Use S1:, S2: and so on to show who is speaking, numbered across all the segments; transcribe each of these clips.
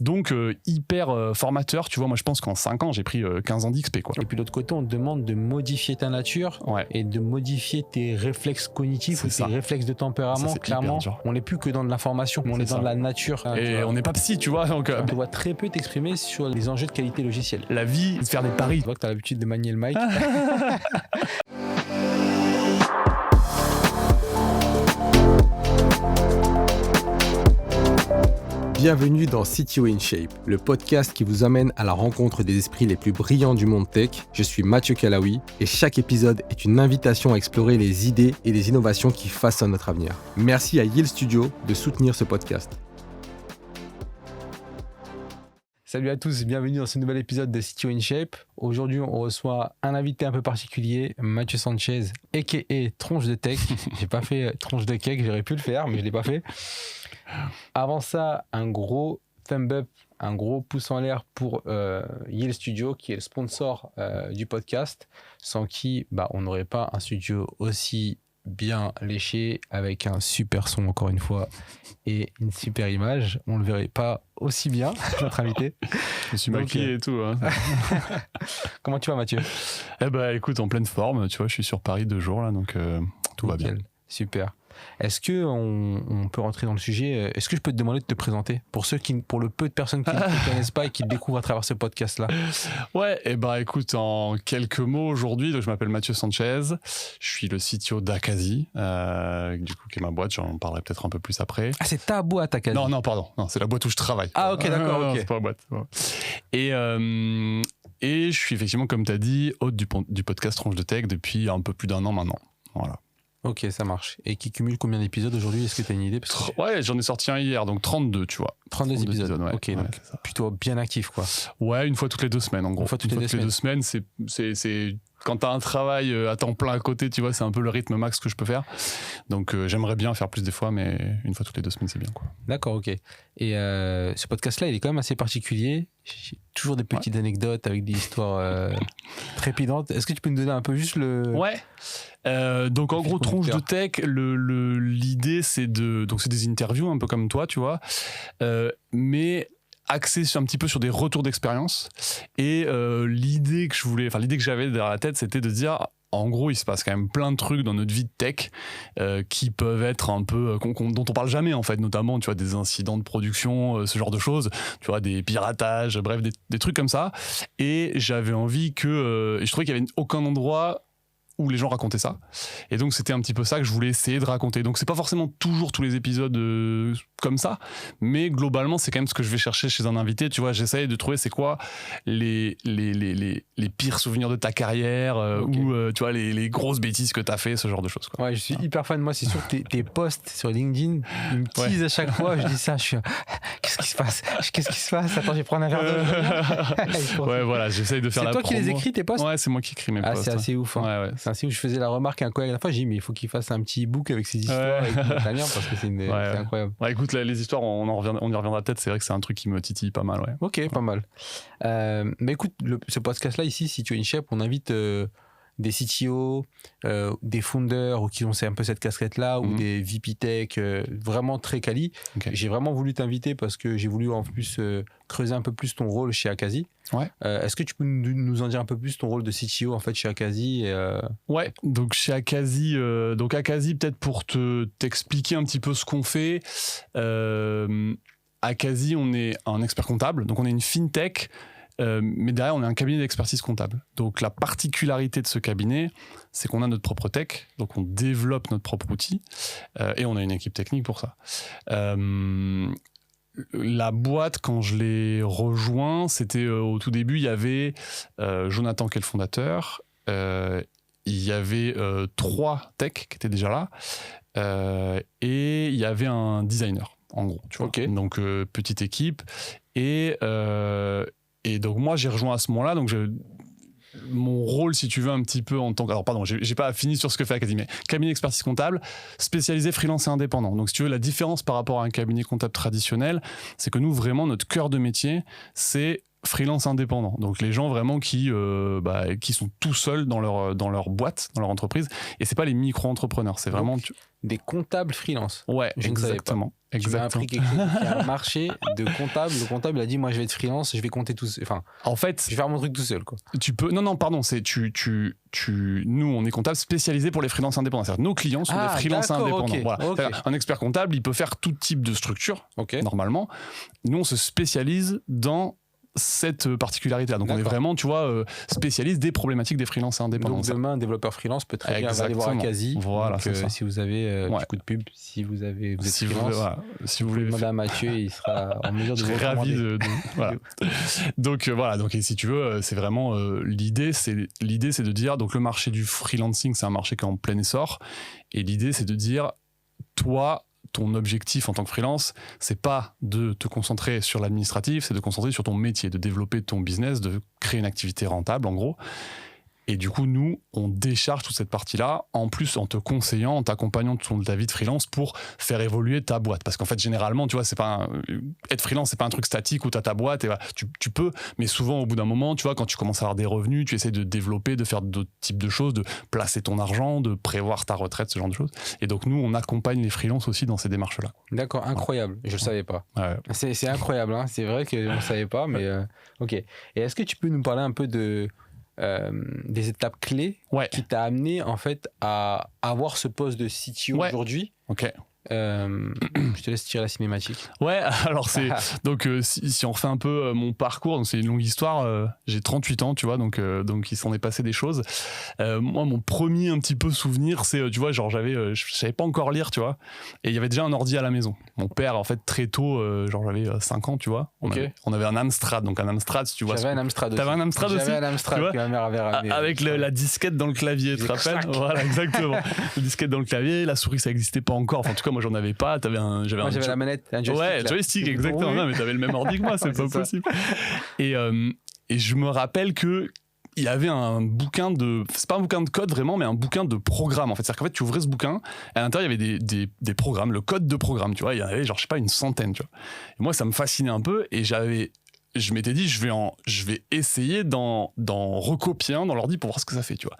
S1: Donc, hyper formateur. Tu vois, moi, je pense qu'en 5 ans, j'ai pris 15 ans d'XP, quoi.
S2: Et puis de l'autre côté, on te demande de modifier ta nature et de modifier tes réflexes cognitifs ou tes réflexes de tempérament.
S1: Ça,
S2: clairement, on n'est plus que dans de l'information, on est dans de la nature.
S1: Et on n'est pas psy, tu vois. Donc,
S2: on te voit très peu t'exprimer sur les enjeux de qualité logicielle.
S1: La vie, c'est de faire des paris.
S2: Je vois que tu as l'habitude de manier le mic.
S3: Bienvenue dans CTO in Shape, le podcast qui vous amène à la rencontre des esprits les plus brillants du monde tech. Je suis Mathieu Calaoui et chaque épisode est une invitation à explorer les idées et les innovations qui façonnent notre avenir. Merci à Yield Studio de soutenir ce podcast.
S2: Salut à tous, bienvenue dans ce nouvel épisode de CTO in Shape. Aujourd'hui, on reçoit un invité un peu particulier, Mathieu Sanchez, a.k.a. Tronche de Tech. J'ai pas fait Tronche de Cake, j'aurais pu le faire, mais je l'ai pas fait. Avant ça, un gros thumb up, un gros pouce en l'air pour Yield Studio, qui est le sponsor du podcast, sans qui on n'aurait pas un studio aussi bien léché, avec un super son encore une fois et une super image. On ne le verrait pas aussi bien, notre invité.
S1: Je me suis maquillé et tout. Hein.
S2: Comment tu vas, Mathieu ?
S1: Eh ben, écoute, en pleine forme, tu vois, je suis sur Paris 2 jours là, donc tout va bien.
S2: Super. Est-ce que on peut rentrer dans le sujet ? Est-ce que je peux te demander de te présenter pour le peu de personnes qui ne te connaissent pas et qui te découvrent à travers ce podcast-là ?
S1: Ouais, et écoute, en quelques mots aujourd'hui, donc je m'appelle Mathieu Sanchez, je suis le CTO d'Akazi, du coup qui est ma boîte, j'en parlerai peut-être un peu plus après.
S2: Ah, c'est ta boîte Akazi ?
S1: Non, pardon, non, c'est la boîte où je travaille.
S2: Ah, ok, d'accord, ok.
S1: C'est pas ma boîte. Et je suis effectivement, comme tu as dit, hôte du podcast Tronche de Tech depuis un peu plus d'1 an maintenant. Voilà.
S2: Ok, ça marche. Et qui cumule combien d'épisodes aujourd'hui ? Est-ce que tu as une idée ?
S1: Ouais, j'en ai sorti un hier, donc 32, tu vois.
S2: 32 épisodes, ouais. Ok, donc
S1: c'est ça.
S2: Plutôt bien actif, quoi.
S1: Ouais, une fois toutes les 2 semaines, en gros.
S2: Une fois toutes les 2 semaines,
S1: c'est quand t'as un travail à temps plein à côté, tu vois, c'est un peu le rythme max que je peux faire. Donc, j'aimerais bien faire plus des fois, mais une fois toutes les 2 semaines, c'est bien, quoi.
S2: D'accord, ok. Et ce podcast-là, il est quand même assez particulier. J'ai toujours des petites anecdotes avec des histoires trépidantes. Est-ce que tu peux nous donner un peu juste le...
S1: Ouais. Donc en gros, Tronche de Tech, l'idée c'est c'est des interviews un peu comme toi, tu vois, mais axé un petit peu sur des retours d'expérience. Et l'idée que j'avais derrière la tête, c'était de dire, en gros, il se passe quand même plein de trucs dans notre vie de tech qui peuvent être un peu dont on parle jamais en fait, notamment tu vois des incidents de production, ce genre de choses, tu vois des piratages, bref des trucs comme ça. Et j'avais envie que je trouvais qu'il y avait aucun endroit où les gens racontaient ça, et donc c'était un petit peu ça que je voulais essayer de raconter. Donc c'est pas forcément toujours tous les épisodes comme ça, mais globalement c'est quand même ce que je vais chercher chez un invité, tu vois. J'essaye de trouver c'est quoi les pires souvenirs de ta carrière, ou tu vois les grosses bêtises que t'as fait, ce genre de choses, quoi.
S2: Ouais, je suis hyper fan. Moi, c'est sûr que tes posts sur LinkedIn, ils me teasent à chaque fois. Je dis ça, je suis qu'est-ce qui se passe ? Attends, je vais prendre un verre d'eau.
S1: Ouais, voilà, j'essaye de faire la promo.
S2: C'est toi qui les écris, tes posts ?
S1: Ouais, c'est moi qui écris mes posts.
S2: C'est assez ouf, hein.
S1: Ouais.
S2: C'est ainsi où je faisais la remarque à un collègue la fois, j'ai dit mais il faut qu'il fasse un petit e-book avec ses histoires avec Montagnard, parce que c'est incroyable. Ouais,
S1: écoute, les histoires, on y reviendra peut-être. C'est vrai que c'est un truc qui me titille pas mal, ouais.
S2: Ok, pas mal. Mais écoute, ce podcast-là ici, CTO in Shape, on invite des CTO, des founders ou qui ont un peu cette casquette-là, ou des VP Tech vraiment très quali. Okay. J'ai vraiment voulu t'inviter parce que j'ai voulu en plus creuser un peu plus ton rôle chez Akazi.
S1: Ouais.
S2: Est-ce que tu peux nous en dire un peu plus ton rôle de CTO en fait chez Akazi
S1: Ouais, donc chez Akazi, Akazi, peut-être pour t'expliquer un petit peu ce qu'on fait. Akazi, on est un expert comptable, donc on est une fintech. Mais derrière, on est un cabinet d'expertise comptable. Donc la particularité de ce cabinet, c'est qu'on a notre propre tech, donc on développe notre propre outil, et on a une équipe technique pour ça. La boîte, quand je l'ai rejoint, c'était au tout début, il y avait Jonathan qui est le fondateur, il y avait 3 techs qui étaient déjà là, et il y avait un designer, en gros. Tu vois.
S2: Okay.
S1: Donc petite équipe, et donc moi j'ai rejoint à ce moment-là, donc mon rôle, si tu veux, un petit peu en tant que... Alors pardon, j'ai pas fini sur ce que fait Akazi, mais cabinet d'expertise comptable, spécialisé freelance et indépendant. Donc si tu veux, la différence par rapport à un cabinet comptable traditionnel, c'est que nous, vraiment, notre cœur de métier, c'est freelance indépendants. Donc les gens vraiment qui sont tout seuls dans leur boîte, dans leur entreprise. Et c'est pas les micro-entrepreneurs, c'est vraiment...
S2: Des comptables freelance.
S1: Ouais, exactement.
S2: Tu m'as appris quelque chose, il y a un marché de comptables. Le comptable, il a dit, moi, je vais être freelance, je vais compter tout seul. Enfin,
S1: en fait,
S2: je vais faire mon truc tout seul, quoi.
S1: Tu peux... Non, pardon, c'est nous, on est comptable spécialisé pour les freelances indépendants. C'est-à-dire nos clients sont des freelances indépendants.
S2: Okay,
S1: voilà.
S2: okay.
S1: Un expert comptable, il peut faire tout type de structure, normalement. Nous, on se spécialise dans cette particularité-là. Donc, on est vraiment, tu vois, spécialiste des problématiques des freelances indépendants.
S2: Donc, demain, un développeur freelance peut très bien aller voir Akazi.
S1: Voilà, c'est ça.
S2: Si vous avez du coup de pub, vous êtes freelance,
S1: si vous voulez
S2: demander à Mathieu, il sera en mesure de vous
S1: ravi de voilà. Donc, voilà. Donc, et si tu veux, c'est vraiment l'idée, c'est de dire, donc le marché du freelancing, c'est un marché qui est en plein essor. Et l'idée, c'est de dire, toi, ton objectif en tant que freelance, c'est pas de te concentrer sur l'administratif, c'est de te concentrer sur ton métier, de développer ton business, de créer une activité rentable en gros. Et du coup, nous, on décharge toute cette partie-là, en plus en te conseillant, en t'accompagnant de ta vie de freelance pour faire évoluer ta boîte. Parce qu'en fait, généralement, tu vois, être freelance, c'est pas un truc statique où tu as ta boîte, et voilà, tu peux, mais souvent, au bout d'un moment, tu vois, quand tu commences à avoir des revenus, tu essaies de développer, de faire d'autres types de choses, de placer ton argent, de prévoir ta retraite, ce genre de choses. Et donc, nous, on accompagne les freelances aussi dans ces démarches-là.
S2: D'accord, incroyable. Je le savais pas.
S1: Ouais.
S2: C'est incroyable, hein. C'est vrai qu'on ne savait pas, mais ok. Et est-ce que tu peux nous parler un peu des étapes clés qui t'a amené en fait à avoir ce poste de CTO aujourd'hui?
S1: Ok.
S2: Je te laisse tirer la cinématique.
S1: Ouais, alors c'est donc si on refait un peu mon parcours, donc c'est une longue histoire. J'ai 38 ans, tu vois, donc il s'en est passé des choses. Moi, mon premier un petit peu souvenir, c'est tu vois, genre je savais pas encore lire, tu vois, et il y avait déjà un ordi à la maison. Mon père, en fait, très tôt, genre j'avais 5 ans, tu vois. On avait un Amstrad, donc un Amstrad, si tu vois.
S2: J'avais un Amstrad aussi.
S1: T'avais un Amstrad aussi.
S2: J'avais un Amstrad que ma mère avait ramené.
S1: Avec la disquette dans le clavier, tu te rappelles? Voilà, exactement. La disquette dans le clavier, la souris, ça existait pas encore. Enfin, en tout cas, moi, j'en avais pas. J'avais
S2: la manette, un joystick.
S1: Ouais, joystick, exactement. Oui. Non, mais t'avais le même ordi que moi, c'est pas possible. Et je me rappelle que il y avait un bouquin c'est pas un bouquin de code vraiment, mais un bouquin de programme en fait. C'est-à-dire qu'en fait, tu ouvrais ce bouquin, et à l'intérieur, il y avait des programmes, le code de programme, tu vois. Il y avait genre, je sais pas, une centaine, tu vois. Et moi, ça me fascinait un peu, et je m'étais dit, je vais essayer d'en recopier un dans l'ordi pour voir ce que ça fait, tu vois.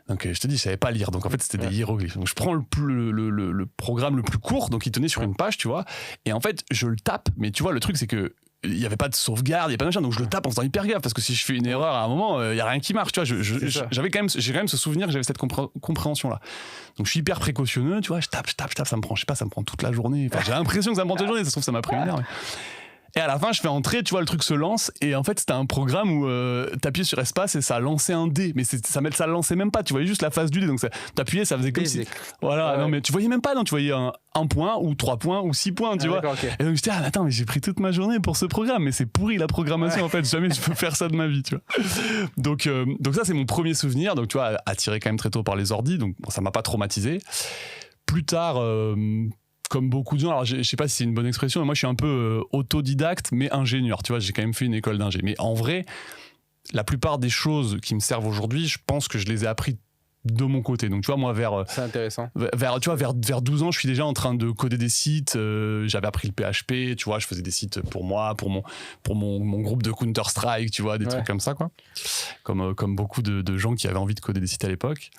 S1: Donc, je te dis, je savais pas lire. Donc, en fait, c'était des hiéroglyphes. Donc, je prends le programme le plus court, donc il tenait sur une page, tu vois. Et en fait, je le tape, mais tu vois, le truc, c'est que il n'y avait pas de sauvegarde, il n'y a pas de machin, donc je le tape en faisant hyper gaffe, parce que si je fais une erreur à un moment, il n'y a rien qui marche, tu vois. J'ai quand même ce souvenir que j'avais cette compréhension-là. Donc je suis hyper précautionneux, tu vois, je tape, ça me prend toute la journée. Enfin, j'ai l'impression que ça me prend toute la journée, ça se trouve, ça m'a pris une heure. Mais... Et à la fin, je fais entrer, tu vois, le truc se lance, et en fait, c'était un programme où t'appuyais sur espace et ça lançait un dé, mais ça lançait même pas, tu voyais juste la face du dé, donc t'appuyais, ça faisait comme si... Voilà, non, mais tu voyais même pas, non, tu voyais un point, ou 3 points, ou 6 points, tu vois. Okay. Et donc j'étais, attends, mais j'ai pris toute ma journée pour ce programme, mais c'est pourri la programmation, en fait, jamais je peux faire ça de ma vie, tu vois. Donc ça, c'est mon premier souvenir, donc tu vois, attiré quand même très tôt par les ordis, donc bon, ça m'a pas traumatisé. Plus tard... comme beaucoup de gens, alors je sais pas si c'est une bonne expression, mais moi je suis un peu autodidacte mais ingénieur, tu vois, j'ai quand même fait une école d'ingé. Mais en vrai, la plupart des choses qui me servent aujourd'hui, je pense que je les ai appris de mon côté. Donc tu vois, moi
S2: c'est intéressant.
S1: Vers 12 ans, je suis déjà en train de coder des sites, j'avais appris le PHP, tu vois, je faisais des sites pour moi, pour mon groupe de Counter-Strike, tu vois, des trucs comme ça, quoi. Comme beaucoup de gens qui avaient envie de coder des sites à l'époque.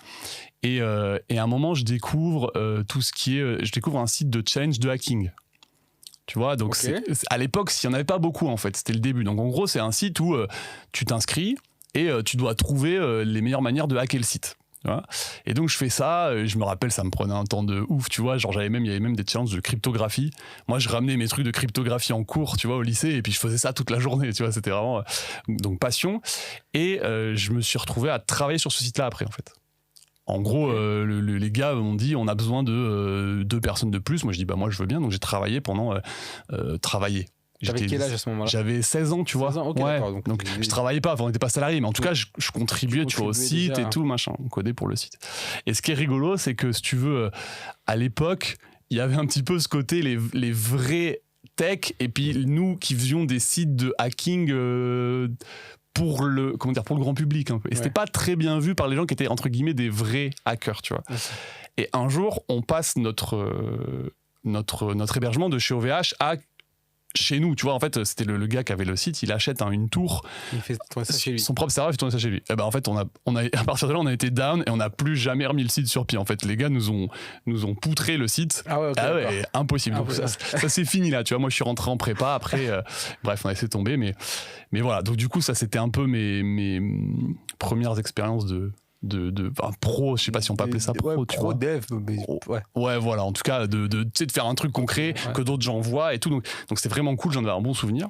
S1: Et à un moment, je découvre je découvre un site de challenge de hacking. Tu vois, donc à l'époque, il n'y en avait pas beaucoup, en fait, c'était le début. Donc en gros, c'est un site où tu t'inscris et tu dois trouver les meilleures manières de hacker le site. Tu vois, et donc je fais ça, je me rappelle, ça me prenait un temps de ouf, tu vois, genre il y avait même des challenges de cryptographie. Moi je ramenais mes trucs de cryptographie en cours, tu vois, au lycée, et puis je faisais ça toute la journée, tu vois, c'était vraiment donc passion. Et je me suis retrouvé à travailler sur ce site-là après, en fait. En gros, les gars m'ont dit, on a besoin de 2 personnes de plus. Moi je dis, bah moi je veux bien, donc j'ai travaillé pendant travailler.
S2: J'avais quel âge à ce moment-là?
S1: J'avais 16 ans, tu vois.
S2: 16 ans, okay,
S1: ouais.
S2: Donc
S1: je travaillais pas, enfin, on n'était pas salarié, mais en tout cas, je contribuais, tu vois, au site déjà, et tout, machin, on codait pour le site. Et ce qui est rigolo, c'est que, si tu veux, à l'époque, il y avait un petit peu ce côté, les vrais tech, et puis nous qui faisions des sites de hacking pour le grand public, un peu. Et c'était pas très bien vu par les gens qui étaient, entre guillemets, des vrais hackers, tu vois. Et un jour, on passe notre hébergement de chez OVH à chez nous, tu vois, en fait, c'était le gars qui avait le site, il achète une tour.
S2: Il fait tourner ça chez lui.
S1: Son propre serveur, il fait tourner ça chez lui. Et ben, en fait, à partir de là, on a été down et on n'a plus jamais remis le site sur pied. En fait, les gars nous ont poutré le site.
S2: Ah ouais, okay,
S1: impossible. Donc, ça c'est fini là, tu vois. Moi, je suis rentré en prépa après. Bref, on a laissé tomber. Mais voilà. Donc, du coup, ça, c'était un peu mes premières expériences de pro, je sais pas si on peut appeler ça pro,
S2: ouais, pro dev,
S1: ouais, voilà, en tout cas de faire un truc concret que d'autres gens voient et tout, donc c'était vraiment cool, j'en avais un bon souvenir.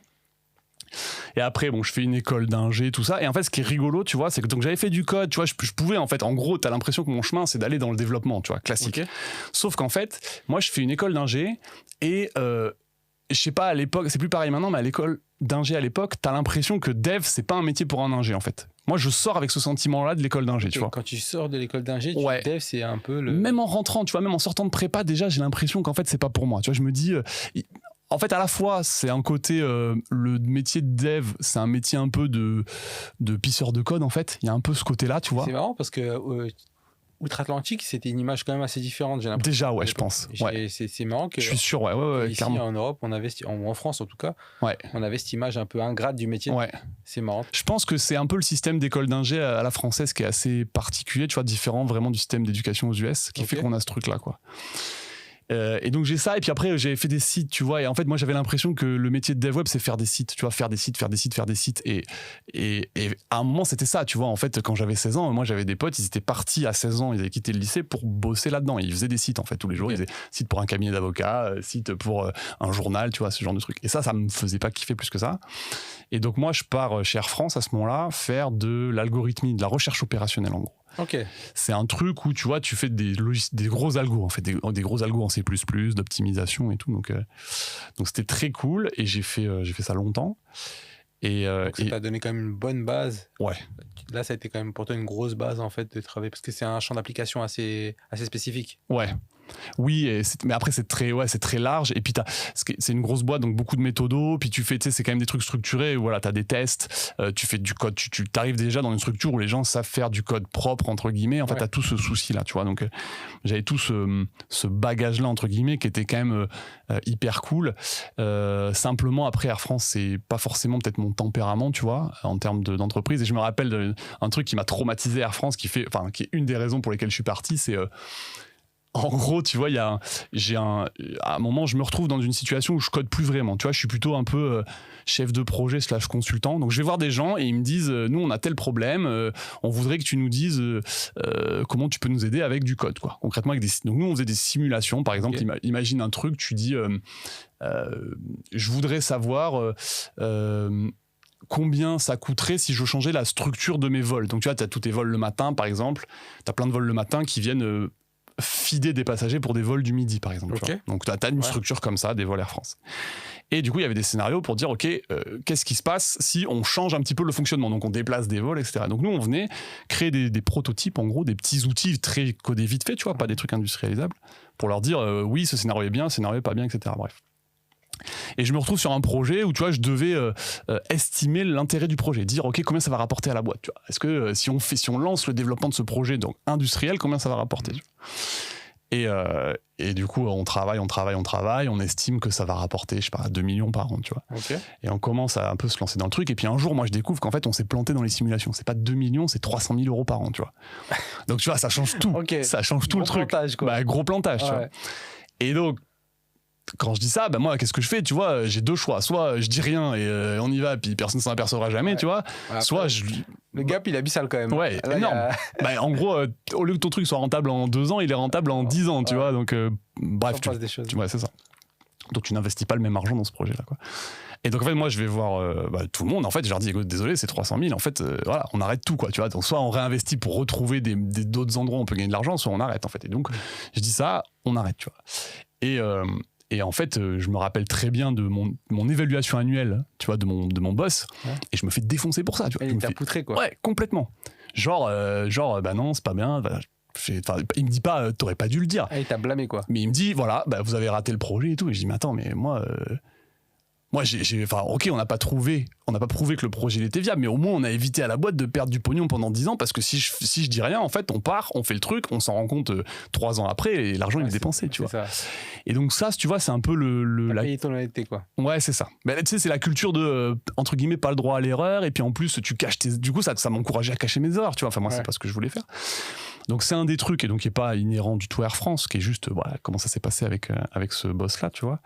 S1: Et après, bon, je fais une école d'ingé, tout ça. Et en fait, ce qui est rigolo, tu vois, c'est que donc j'avais fait du code, tu vois, je pouvais, en fait, en gros, t'as l'impression que mon chemin, c'est d'aller dans le développement, tu vois, classique. Okay. Sauf qu'en fait, moi, je fais une école d'ingé et je sais pas, à l'époque, c'est plus pareil maintenant, mais à l'école d'ingé à l'époque, t'as l'impression que dev, c'est pas un métier pour un ingé, en fait. Moi, je sors avec ce sentiment-là de l'école d'ingé, tu vois.
S2: Quand tu sors de l'école d'ingé, dev, c'est un peu le...
S1: Même en rentrant, tu vois, même en sortant de prépa, déjà, j'ai l'impression qu'en fait, c'est pas pour moi. Tu vois, je me dis... En fait, à la fois, c'est un côté... le métier de dev, c'est un métier un peu de pisseur de code, en fait. Il y a un peu ce côté-là, tu vois.
S2: C'est marrant parce que... Outre-Atlantique, c'était une image quand même assez différente, j'ai l'impression.
S1: Déjà, ouais, je pense. Ouais.
S2: C'est marrant que...
S1: Je suis sûr, ouais,
S2: ici,
S1: clairement.
S2: en Europe, on avait, en France en tout cas, on avait cette image un peu ingrate du métier.
S1: Ouais.
S2: C'est marrant.
S1: Je pense que c'est un peu le système d'école d'ingé à la française qui est assez particulier, tu vois, différent vraiment du système d'éducation aux US, qui fait qu'on a ce truc-là, quoi. Et donc j'ai ça, et puis après j'ai fait des sites, tu vois, et en fait moi j'avais l'impression que le métier de dev web c'est faire des sites, tu vois, faire des sites, et à un moment c'était ça, tu vois, en fait quand j'avais 16 ans, moi j'avais des potes, ils étaient partis à 16 ans, ils avaient quitté le lycée pour bosser là-dedans, ils faisaient des sites en fait tous les jours, ils faisaient site pour un cabinet d'avocats, site pour un journal, tu vois, ce genre de truc, et ça me faisait pas kiffer plus que ça. Et donc moi je pars chez Air France à ce moment-là faire de l'algorithmie, de la recherche opérationnelle en gros.
S2: Okay.
S1: C'est un truc où tu vois, tu fais des gros algos en fait, des gros algos en C++, d'optimisation et tout. Donc c'était très cool et j'ai fait ça longtemps. Et
S2: donc ça t'a donné quand même une bonne base.
S1: Ouais.
S2: Là, ça a été quand même pour toi une grosse base en fait de travailler parce que c'est un champ d'application assez spécifique.
S1: Ouais. Oui, mais après c'est très large, et puis c'est une grosse boîte, donc beaucoup de méthodos, puis tu fais, tu sais, c'est quand même des trucs structurés, voilà, t'as des tests, tu fais du code, tu t'arrives déjà dans une structure où les gens savent faire du code propre entre guillemets, en fait t'as tout ce souci là, tu vois, donc j'avais tout ce bagage là entre guillemets qui était quand même hyper cool. Simplement après Air France c'est pas forcément peut-être mon tempérament, tu vois, en termes d'entreprise, et je me rappelle un truc qui m'a traumatisé Air France, qui est une des raisons pour lesquelles je suis parti, c'est en gros, tu vois, à un moment, je me retrouve dans une situation où je code plus vraiment. Tu vois, je suis plutôt un peu chef de projet / consultant. Donc, je vais voir des gens et ils me disent, nous, on a tel problème, on voudrait que tu nous dises comment tu peux nous aider avec du code, quoi. Concrètement, donc nous, on faisait des simulations. Par exemple, imagine un truc, tu dis, je voudrais savoir combien ça coûterait si je changeais la structure de mes vols. Donc, tu vois, tu as tous tes vols le matin, par exemple. Tu as plein de vols le matin qui viennent fider des passagers pour des vols du midi, par exemple.
S2: Okay.
S1: Donc, tu as une structure comme ça, des vols Air France. Et du coup, il y avait des scénarios pour dire, OK, qu'est-ce qui se passe si on change un petit peu le fonctionnement? Donc, on déplace des vols, etc. Donc, nous, on venait créer des prototypes, en gros, des petits outils très codés vite fait, tu vois, pas des trucs industrialisables, pour leur dire, oui, ce scénario est bien, ce scénario est pas bien, etc. Bref. Et je me retrouve sur un projet où, tu vois, je devais estimer l'intérêt du projet, dire ok, combien ça va rapporter à la boîte, tu vois. Est-ce que si on lance le développement de ce projet donc industriel, combien ça va rapporter, et du coup on travaille, on estime que ça va rapporter, je sais pas, 2 millions par an, tu vois.
S2: Okay.
S1: Et on commence à un peu se lancer dans le truc, et puis un jour moi je découvre qu'en fait on s'est planté dans les simulations, c'est pas 2 millions, c'est 300 000 euros par an, tu vois. Donc tu vois, ça change tout.
S2: Okay.
S1: Ça change tout, gros le truc
S2: plantage, quoi.
S1: Bah, gros plantage, tu vois. Et donc quand je dis ça, bah moi, qu'est-ce que je fais, tu vois, j'ai deux choix. Soit je dis rien et on y va, puis personne ne s'en apercevra jamais, tu vois.
S2: Après,
S1: soit
S2: le gap, il est abyssal quand même.
S1: Ouais, là, énorme. Bah, en gros, au lieu que ton truc soit rentable en 2 ans, il est rentable en 10 ans, tu vois. Donc, bref, tu vois, c'est ça. Donc, tu n'investis pas le même argent dans ce projet-là, quoi. Et donc, en fait, moi, je vais voir tout le monde. En fait, je leur dis, écoute, désolé, c'est 300 000. En fait, voilà, on arrête tout, quoi, tu vois. Donc, soit on réinvestit pour retrouver d'autres endroits où on peut gagner de l'argent, soit on arrête, en fait. Et donc, je dis ça, on arrête, tu vois. Et en fait, je me rappelle très bien de mon évaluation annuelle, tu vois, de mon boss, et je me fais défoncer pour ça, tu vois.
S2: Il t'a poutré, quoi.
S1: Ouais, complètement. Genre, bah non, c'est pas bien. Bah, il me dit pas, t'aurais pas dû le dire.
S2: Il t'a blâmé, quoi.
S1: Mais il me dit, voilà, bah, vous avez raté le projet et tout. Et je dis, mais attends, mais moi, moi, ok, on n'a pas prouvé que le projet il était viable, mais au moins on a évité à la boîte de perdre du pognon pendant 10 ans parce que si je dis rien, en fait, on part, on fait le truc, on s'en rend compte 3 ans après et l'argent il est dépensé, tu vois.
S2: Ça.
S1: Et donc ça, tu vois, c'est un peu
S2: la payer ton honnêteté, quoi.
S1: Ouais, c'est ça. Mais tu sais, c'est la culture de entre guillemets pas le droit à l'erreur et puis en plus tu caches du coup ça m'encourageait à cacher mes erreurs, tu vois. Enfin moi c'est pas ce que je voulais faire. Donc c'est un des trucs et donc qui est pas inhérent du tout à Air France, qui est juste voilà comment ça s'est passé avec ce boss là, tu vois.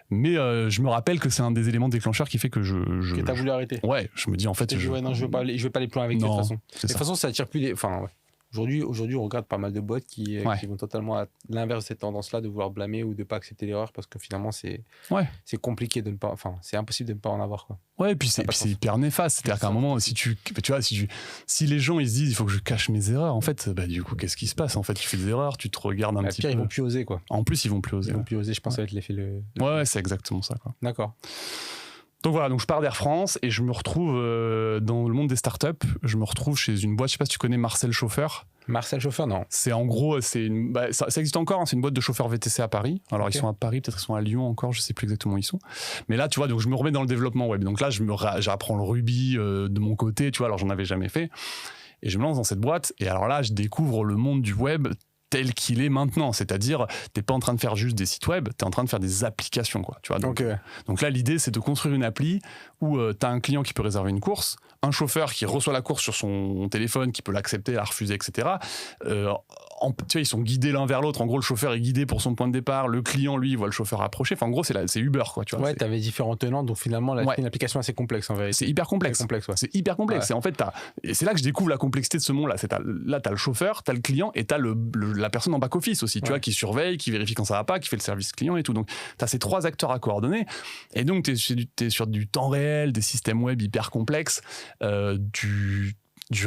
S1: Mais je me rappelle que c'est un des éléments déclencheurs qui fait que
S2: que t'as voulu arrêter.
S1: Ouais, je me dis en fait
S2: je veux pas aller plus loin avec de toute façon. De toute façon ça attire plus les Aujourd'hui, on regarde pas mal de boîtes qui vont totalement à l'inverse de cette tendance-là, de vouloir blâmer ou de pas accepter l'erreur parce que finalement c'est compliqué de ne pas, enfin c'est impossible de ne pas en avoir, quoi.
S1: Ouais, et puis c'est hyper néfaste. C'est-à-dire qu'à un moment, si les gens ils se disent il faut que je cache mes erreurs, en fait, bah du coup qu'est-ce qui se passe ? En fait, tu fais des erreurs, tu te regardes un petit peu.
S2: Ils vont plus oser, quoi.
S1: En plus, ils vont plus oser.
S2: Je pense que ça va être l'effet
S1: Ouais, c'est exactement ça, quoi.
S2: D'accord.
S1: Donc voilà, donc je pars d'Air France et je me retrouve dans le monde des startups. Je me retrouve chez une boîte, je sais pas si tu connais Marcel Chauffeur.
S2: Marcel Chauffeur, non.
S1: C'est en gros, ça existe encore, hein, c'est une boîte de chauffeurs VTC à Paris. Alors ils sont à Paris, peut-être ils sont à Lyon encore, je sais plus exactement où ils sont. Mais là, tu vois, donc je me remets dans le développement web. Donc là, j'apprends le Ruby de mon côté, tu vois, alors j'en avais jamais fait. Et je me lance dans cette boîte. Et alors là, je découvre le monde du web tel qu'il est maintenant, c'est-à-dire t'es pas en train de faire juste des sites web, t'es en train de faire des applications, quoi, tu vois. Donc là, l'idée c'est de construire une appli où t'as un client qui peut réserver une course, un chauffeur qui reçoit la course sur son téléphone, qui peut l'accepter, la refuser, etc. Tu vois, ils sont guidés l'un vers l'autre. En gros, le chauffeur est guidé pour son point de départ, le client lui il voit le chauffeur approcher. Enfin, en gros, c'est Uber, quoi, tu vois.
S2: Ouais, t'avais différents tenants, donc finalement c'est une application assez complexe en vérité.
S1: C'est hyper complexe. C'est hyper complexe. Et en fait, et c'est là que je découvre la complexité de ce monde-là. Là, t'as le chauffeur, t'as le client et t'as la personne en back-office aussi, tu vois, qui surveille, qui vérifie quand ça va pas, qui fait le service client et tout. Donc, t'as ces 3 acteurs à coordonner. Et donc, t'es sur du temps réel, des systèmes web hyper complexes, du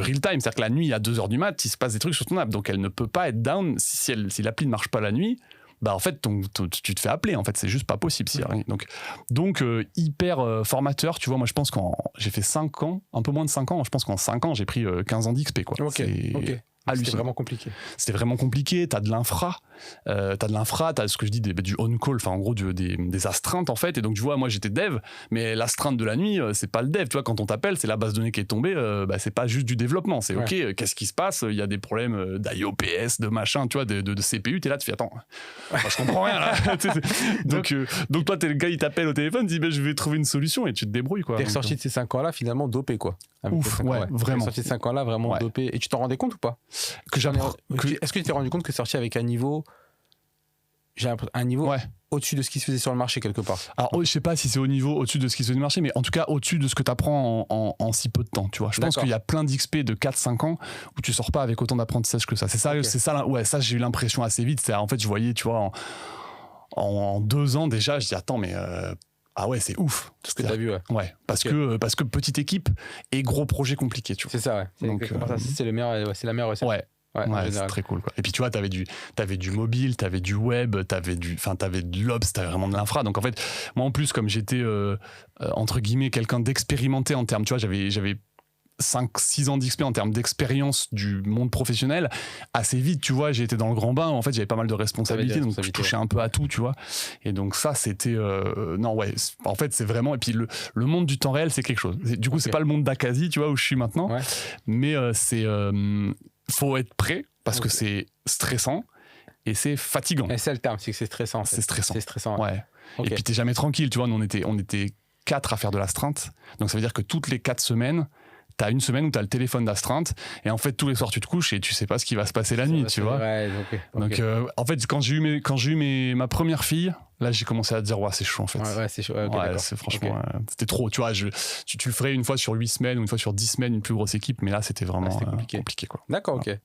S1: real time. C'est-à-dire que la nuit, à 2h du mat, il se passe des trucs sur ton app. Donc, elle ne peut pas être down si l'appli ne marche pas la nuit. Bah en fait tu te fais appeler, en fait c'est juste pas possible s'il y a rien. Donc hyper formateur, tu vois. Moi je pense j'ai fait 5 ans, un peu moins de 5 ans, je pense qu'en 5 ans j'ai pris 15 ans d'XP, quoi. C'était
S2: vraiment compliqué.
S1: C'était vraiment compliqué. T'as de l'infra, t'as ce que je dis du on-call, enfin en gros des astreintes en fait. Et donc tu vois, moi j'étais dev, mais l'astreinte de la nuit, c'est pas le dev. Tu vois, quand on t'appelle, c'est la base de données qui est tombée. C'est pas juste du développement. C'est ok, qu'est-ce qui se passe ? Il y a des problèmes d'IOPS, de machin, tu vois, de CPU. T'es là, tu fais attends, je comprends rien là. donc toi, t'es le gars, il t'appelle au téléphone, dit je vais trouver une solution et tu te débrouilles, quoi.
S2: T'es ressorti de ces 5 ans là finalement dopé, quoi.
S1: Ouf, vraiment.
S2: Sorti de 5 ans là vraiment dopé. Et tu t'en rendais compte ou pas ? Est-ce que tu t'es rendu compte que sorti avec un niveau au-dessus de ce qui se faisait sur le marché quelque part ?
S1: Alors je sais pas si c'est au-dessus de ce qui se fait du marché, mais en tout cas au-dessus de ce que tu apprends en si peu de temps, tu vois. Je pense qu'il y a plein d'XP de 4-5 ans où tu sors pas avec autant d'apprentissage que ça. C'est ça, ça j'ai eu l'impression assez vite. En fait je voyais, tu vois, en 2 ans déjà, je dis attends mais ah ouais, c'est ouf.
S2: Ce que t'as vu,
S1: ouais. Parce que petite équipe et gros projet compliqué, tu vois.
S2: C'est ça, ouais. C'est la meilleure recette.
S1: Ouais, c'est très cool, quoi. Et puis tu vois, t'avais du mobile, t'avais du web, t'avais de l'ops, t'avais vraiment de l'infra. Donc en fait, moi en plus, comme j'étais entre guillemets quelqu'un d'expérimenté en termes, tu vois, j'avais 5-6 ans d'XP en termes d'expérience du monde professionnel, assez vite, tu vois, j'ai été dans le grand bain, en fait j'avais pas mal de responsabilités, donc je touchais un peu à tout, tu vois. Et donc ça c'était en fait c'est vraiment, et puis le monde du temps réel c'est quelque chose. Du coup c'est pas le monde d'Akazi, tu vois, où je suis maintenant, mais faut être prêt parce que c'est stressant et c'est fatigant.
S2: Et c'est le terme, c'est que c'est stressant. En fait.
S1: C'est stressant. Ouais. Et puis t'es jamais tranquille, tu vois. Nous on était 4 à faire de l'astreinte, donc ça veut dire que toutes les 4 semaines t'as une semaine où t'as le téléphone d'astreinte et en fait tous les soirs tu te couches et tu sais pas ce qui va se passer la nuit, tu vois. Donc en fait quand j'ai eu ma première fille, là j'ai commencé à te dire c'est chaud en fait.
S2: C'est chaud.
S1: C'est franchement c'était trop, tu vois. Tu le ferais une fois sur 8 semaines ou une fois sur 10 semaines, une plus grosse équipe, mais là c'était vraiment compliqué, quoi.
S2: D'accord, ok.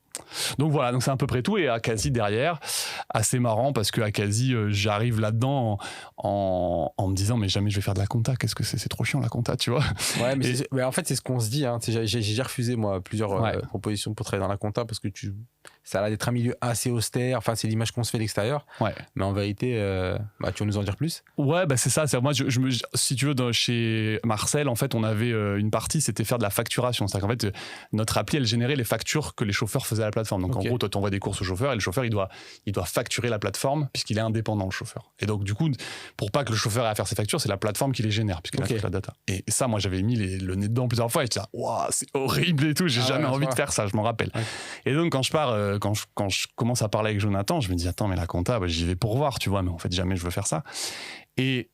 S1: Donc voilà, donc c'est à peu près tout. Et Akazi derrière, assez marrant parce que Akazi, j'arrive là-dedans en me disant mais jamais je vais faire de la compta, qu'est-ce que c'est trop chiant la compta, tu vois.
S2: Ouais, mais en fait c'est ce qu'on se dit, hein. J'ai refusé moi plusieurs propositions pour travailler dans la compta parce que ça a l'air d'être un milieu assez austère, enfin c'est l'image qu'on se fait de l'extérieur, mais en vérité tu vas nous en dire plus.
S1: Ouais, c'est ça, moi si tu veux, chez Marcel en fait on avait une partie, c'était faire de la facturation, c'est-à-dire qu'en fait notre appli elle générait les factures que les chauffeurs faisaient à la plateforme. Donc en gros, toi, tu envoies des courses au chauffeur et le chauffeur, il doit facturer la plateforme puisqu'il est indépendant, le chauffeur. Et donc, du coup, pour pas que le chauffeur ait à faire ses factures, c'est la plateforme qui les génère puisqu'il a toute la data. Et ça, moi, j'avais mis le nez dedans plusieurs fois et j'étais là, waouh, c'est horrible et tout, j'ai jamais envie de faire ça, je m'en rappelle. Ouais. Et donc, quand je commence à parler avec Jonathan, je me dis, attends, mais la compta, j'y vais pour voir, tu vois, mais en fait, jamais je veux faire ça. Et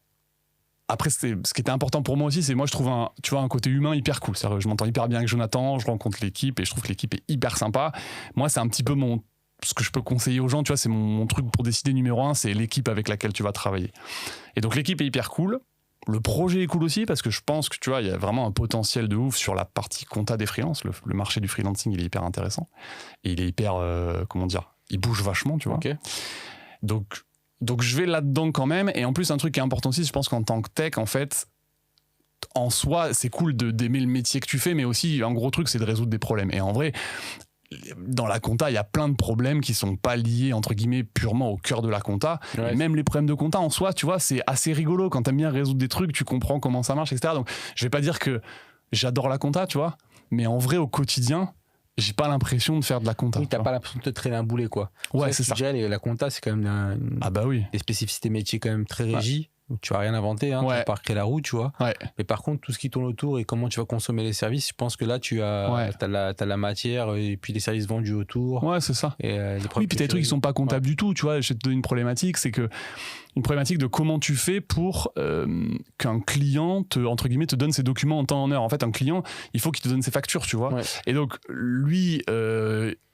S1: après, ce qui était important pour moi aussi, c'est moi je trouve un côté humain hyper cool. C'est-à-dire, je m'entends hyper bien avec Jonathan, je rencontre l'équipe et je trouve que l'équipe est hyper sympa. Moi, c'est un petit peu ce que je peux conseiller aux gens, tu vois, c'est mon truc pour décider numéro 1, c'est l'équipe avec laquelle tu vas travailler. Et donc l'équipe est hyper cool. Le projet est cool aussi parce que je pense que tu vois, il y a vraiment un potentiel de ouf sur la partie compta des freelances. Le marché du freelancing, il est hyper intéressant et il est hyper, il bouge vachement, tu vois. Okay. Donc je vais là-dedans quand même. Et en plus, un truc qui est important aussi, je pense qu'en tant que tech, en fait, en soi, c'est cool d'aimer le métier que tu fais, mais aussi, un gros truc, c'est de résoudre des problèmes. Et en vrai, dans la compta, il y a plein de problèmes qui sont pas liés, entre guillemets, purement au cœur de la compta. Ouais. Et même les problèmes de compta, en soi, tu vois, c'est assez rigolo. Quand t'aimes bien résoudre des trucs, tu comprends comment ça marche, etc. Donc, je vais pas dire que j'adore la compta, tu vois, mais en vrai, au quotidien, j'ai pas l'impression de faire de la compta.
S2: Oui, t'as pas l'impression de te traîner un boulet, quoi.
S1: Ouais, c'est ça.
S2: La compta, c'est quand même des spécificités métiers quand même très régies. Ouais. Tu vas rien inventer, hein, tu vas pas recréer la roue, tu vois. Ouais. Mais par contre, tout ce qui tourne autour et comment tu vas consommer les services, je pense que là, t'as la matière et puis les services vendus autour.
S1: Ouais, c'est ça.
S2: Et
S1: oui, puis t'as des trucs qui sont pas comptables du tout, tu vois. Je vais te donner une problématique, c'est que une problématique de comment tu fais pour qu'un client entre guillemets te donne ses documents en temps en heure. En fait, un client, il faut qu'il te donne ses factures, tu vois. Ouais. Et donc lui,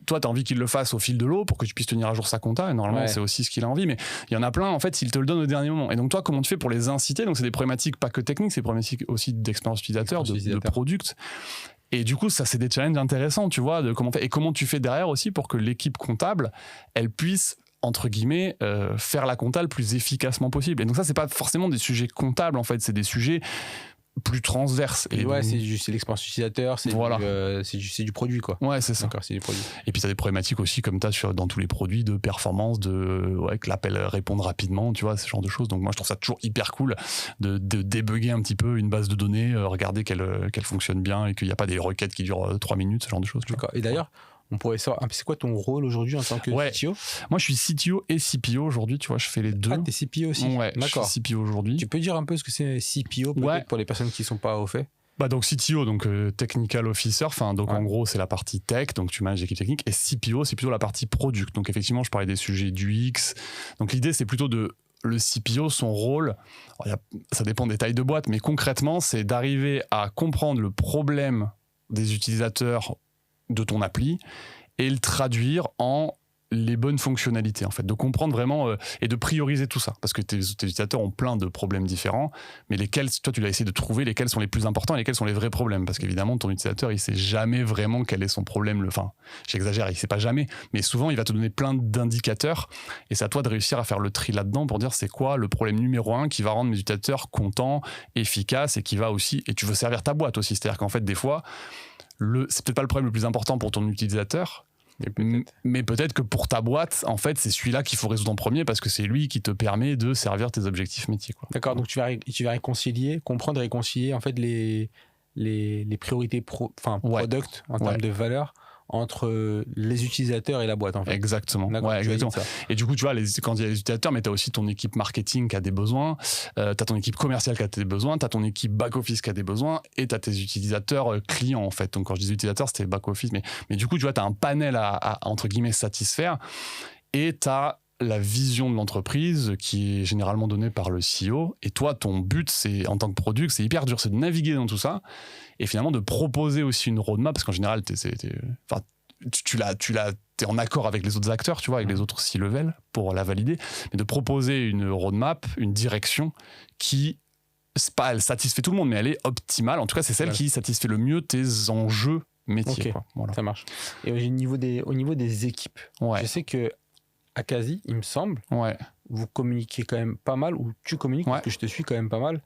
S1: toi, t'as envie qu'il le fasse au fil de l'eau pour que tu puisses tenir à jour sa compta. Et normalement, c'est aussi ce qu'il a envie. Mais il y en a plein, en fait, il te le donne au dernier moment. Et donc toi, comment tu fais pour les inciter? Donc c'est des problématiques pas que techniques, c'est des problématiques aussi d'expérience utilisateur, de product. Et du coup, ça, c'est des challenges intéressants, tu vois, de comment faire. Et comment tu fais derrière aussi pour que l'équipe comptable, elle puisse entre guillemets faire la compta le plus efficacement possible. Et donc ça, c'est pas forcément des sujets comptables, en fait, c'est des sujets plus transverses.
S2: Et ouais, c'est l'expérience utilisateur, c'est du produit, quoi.
S1: Ouais, c'est ça.
S2: D'accord, c'est du produit.
S1: Et puis t'as des problématiques aussi comme t'as dans tous les produits de performance, que l'appel réponde rapidement, tu vois, ce genre de choses. Donc moi, je trouve ça toujours hyper cool de débugger un petit peu une base de données, regarder qu'elle fonctionne bien et qu'il n'y a pas des requêtes qui durent 3 minutes, ce genre de choses.
S2: D'accord. Et d'ailleurs, on pourrait savoir, c'est quoi ton rôle aujourd'hui en tant que CTO?
S1: Moi, je suis CTO et CPO aujourd'hui, tu vois, je fais les deux.
S2: Ah, t'es CPO aussi?
S1: Ouais, d'accord. Je suis CPO aujourd'hui.
S2: Tu peux dire un peu ce que c'est CPO, peut-être, pour les personnes qui ne sont pas au fait?
S1: Donc CTO, donc Technical Officer, en gros, c'est la partie tech, donc tu manages l'équipe technique, et CPO, c'est plutôt la partie product. Donc effectivement, je parlais des sujets du X. Donc l'idée, c'est plutôt le CPO, son rôle, ça dépend des tailles de boîte, mais concrètement, c'est d'arriver à comprendre le problème des utilisateurs de ton appli et le traduire en les bonnes fonctionnalités, en fait, de comprendre vraiment et de prioriser tout ça, parce que tes utilisateurs ont plein de problèmes différents, mais lesquels, toi, tu vas essayer de trouver lesquels sont les plus importants et lesquels sont les vrais problèmes, parce qu'évidemment, ton utilisateur, il sait jamais vraiment quel est son problème, enfin, j'exagère, il sait pas jamais, mais souvent, il va te donner plein d'indicateurs, et c'est à toi de réussir à faire le tri là-dedans pour dire c'est quoi le problème numéro 1 qui va rendre mes utilisateurs contents, efficaces, et qui va aussi, et tu veux servir ta boîte aussi, c'est-à-dire qu'en fait, des fois, c'est peut-être pas le problème le plus important pour ton utilisateur, mais peut-être que pour ta boîte, en fait, c'est celui-là qu'il faut résoudre en premier parce que c'est lui qui te permet de servir tes objectifs métiers, quoi.
S2: D'accord, donc tu vas comprendre et réconcilier en fait les priorités product en termes de valeur entre les utilisateurs et la boîte, en fait.
S1: Exactement. Ouais, exactement. Et du coup, tu vois, quand il y a les utilisateurs, mais tu as aussi ton équipe marketing qui a des besoins, tu as ton équipe commerciale qui a des besoins, tu as ton équipe back-office qui a des besoins, et tu as tes utilisateurs clients, en fait. Donc, quand je dis utilisateurs, c'était back-office. Mais du coup, tu vois, tu as un panel à, entre guillemets, satisfaire, et tu as la vision de l'entreprise qui est généralement donnée par le CEO. Et toi, ton but, c'est, en tant que product, c'est hyper dur, c'est de naviguer dans tout ça et finalement de proposer aussi une roadmap, parce qu'en général, tu t'es en accord avec les autres acteurs, tu vois, avec les autres C-level pour la valider, mais de proposer une roadmap, une direction qui, elle satisfait tout le monde, mais elle est optimale. En tout cas, c'est celle qui satisfait le mieux tes enjeux métiers.
S2: Okay.
S1: Quoi. Voilà.
S2: Ça marche. Et au niveau des équipes, je sais que à Quasi, il me semble, vous communiquez quand même pas mal, ou tu communiques, parce que je te suis quand même pas mal,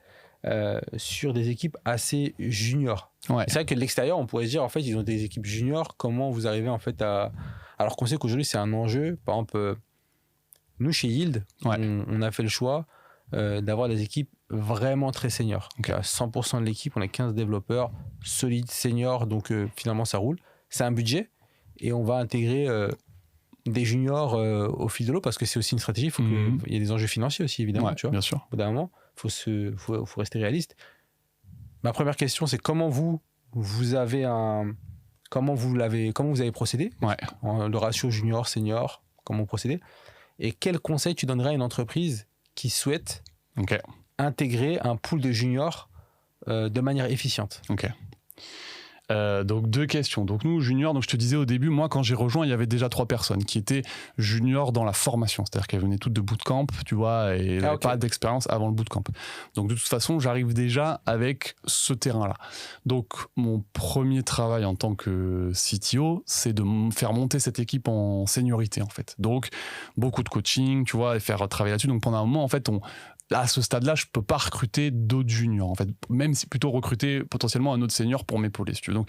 S2: sur des équipes assez juniors. Ouais. C'est vrai que de l'extérieur, on pourrait se dire, en fait, ils ont des équipes juniors, comment vous arrivez en fait à... Alors qu'on sait qu'aujourd'hui, c'est un enjeu. Par exemple, nous, chez Yield, on a fait le choix d'avoir des équipes vraiment très seniors. Okay. À 100% de l'équipe, on a 15 développeurs solides, seniors, donc finalement, ça roule. C'est un budget. et on va intégrer des juniors au fil de l'eau, parce que c'est aussi une stratégie. Il faut qu'il y ait des enjeux financiers aussi, évidemment.
S1: Ouais,
S2: tu vois.
S1: bien sûr.
S2: Au bout d'un moment, faut rester réaliste. Ma première question, c'est comment vous avez comment vous avez procédé,
S1: Ouais.
S2: le ratio junior senior, comment vous procédez, et quel conseil tu donnerais à une entreprise qui souhaite intégrer un pool de juniors de manière efficiente?
S1: Ok. Donc 2 questions. Donc nous, juniors, donc je te disais au début, moi quand j'ai rejoint, il y avait déjà 3 personnes qui étaient juniors dans la formation. C'est-à-dire qu'elles venaient toutes de bootcamp, tu vois, et elles n'avaient pas d'expérience avant le bootcamp. Donc de toute façon, j'arrive déjà avec ce terrain-là. Donc mon premier travail en tant que CTO, c'est de faire monter cette équipe en seniorité en fait. Donc beaucoup de coaching, tu vois, et faire travailler là-dessus. Donc pendant un moment, en fait, à ce stade-là, je peux pas recruter d'autres juniors, en fait. Même si plutôt recruter potentiellement un autre senior pour m'épauler, si tu veux. Donc,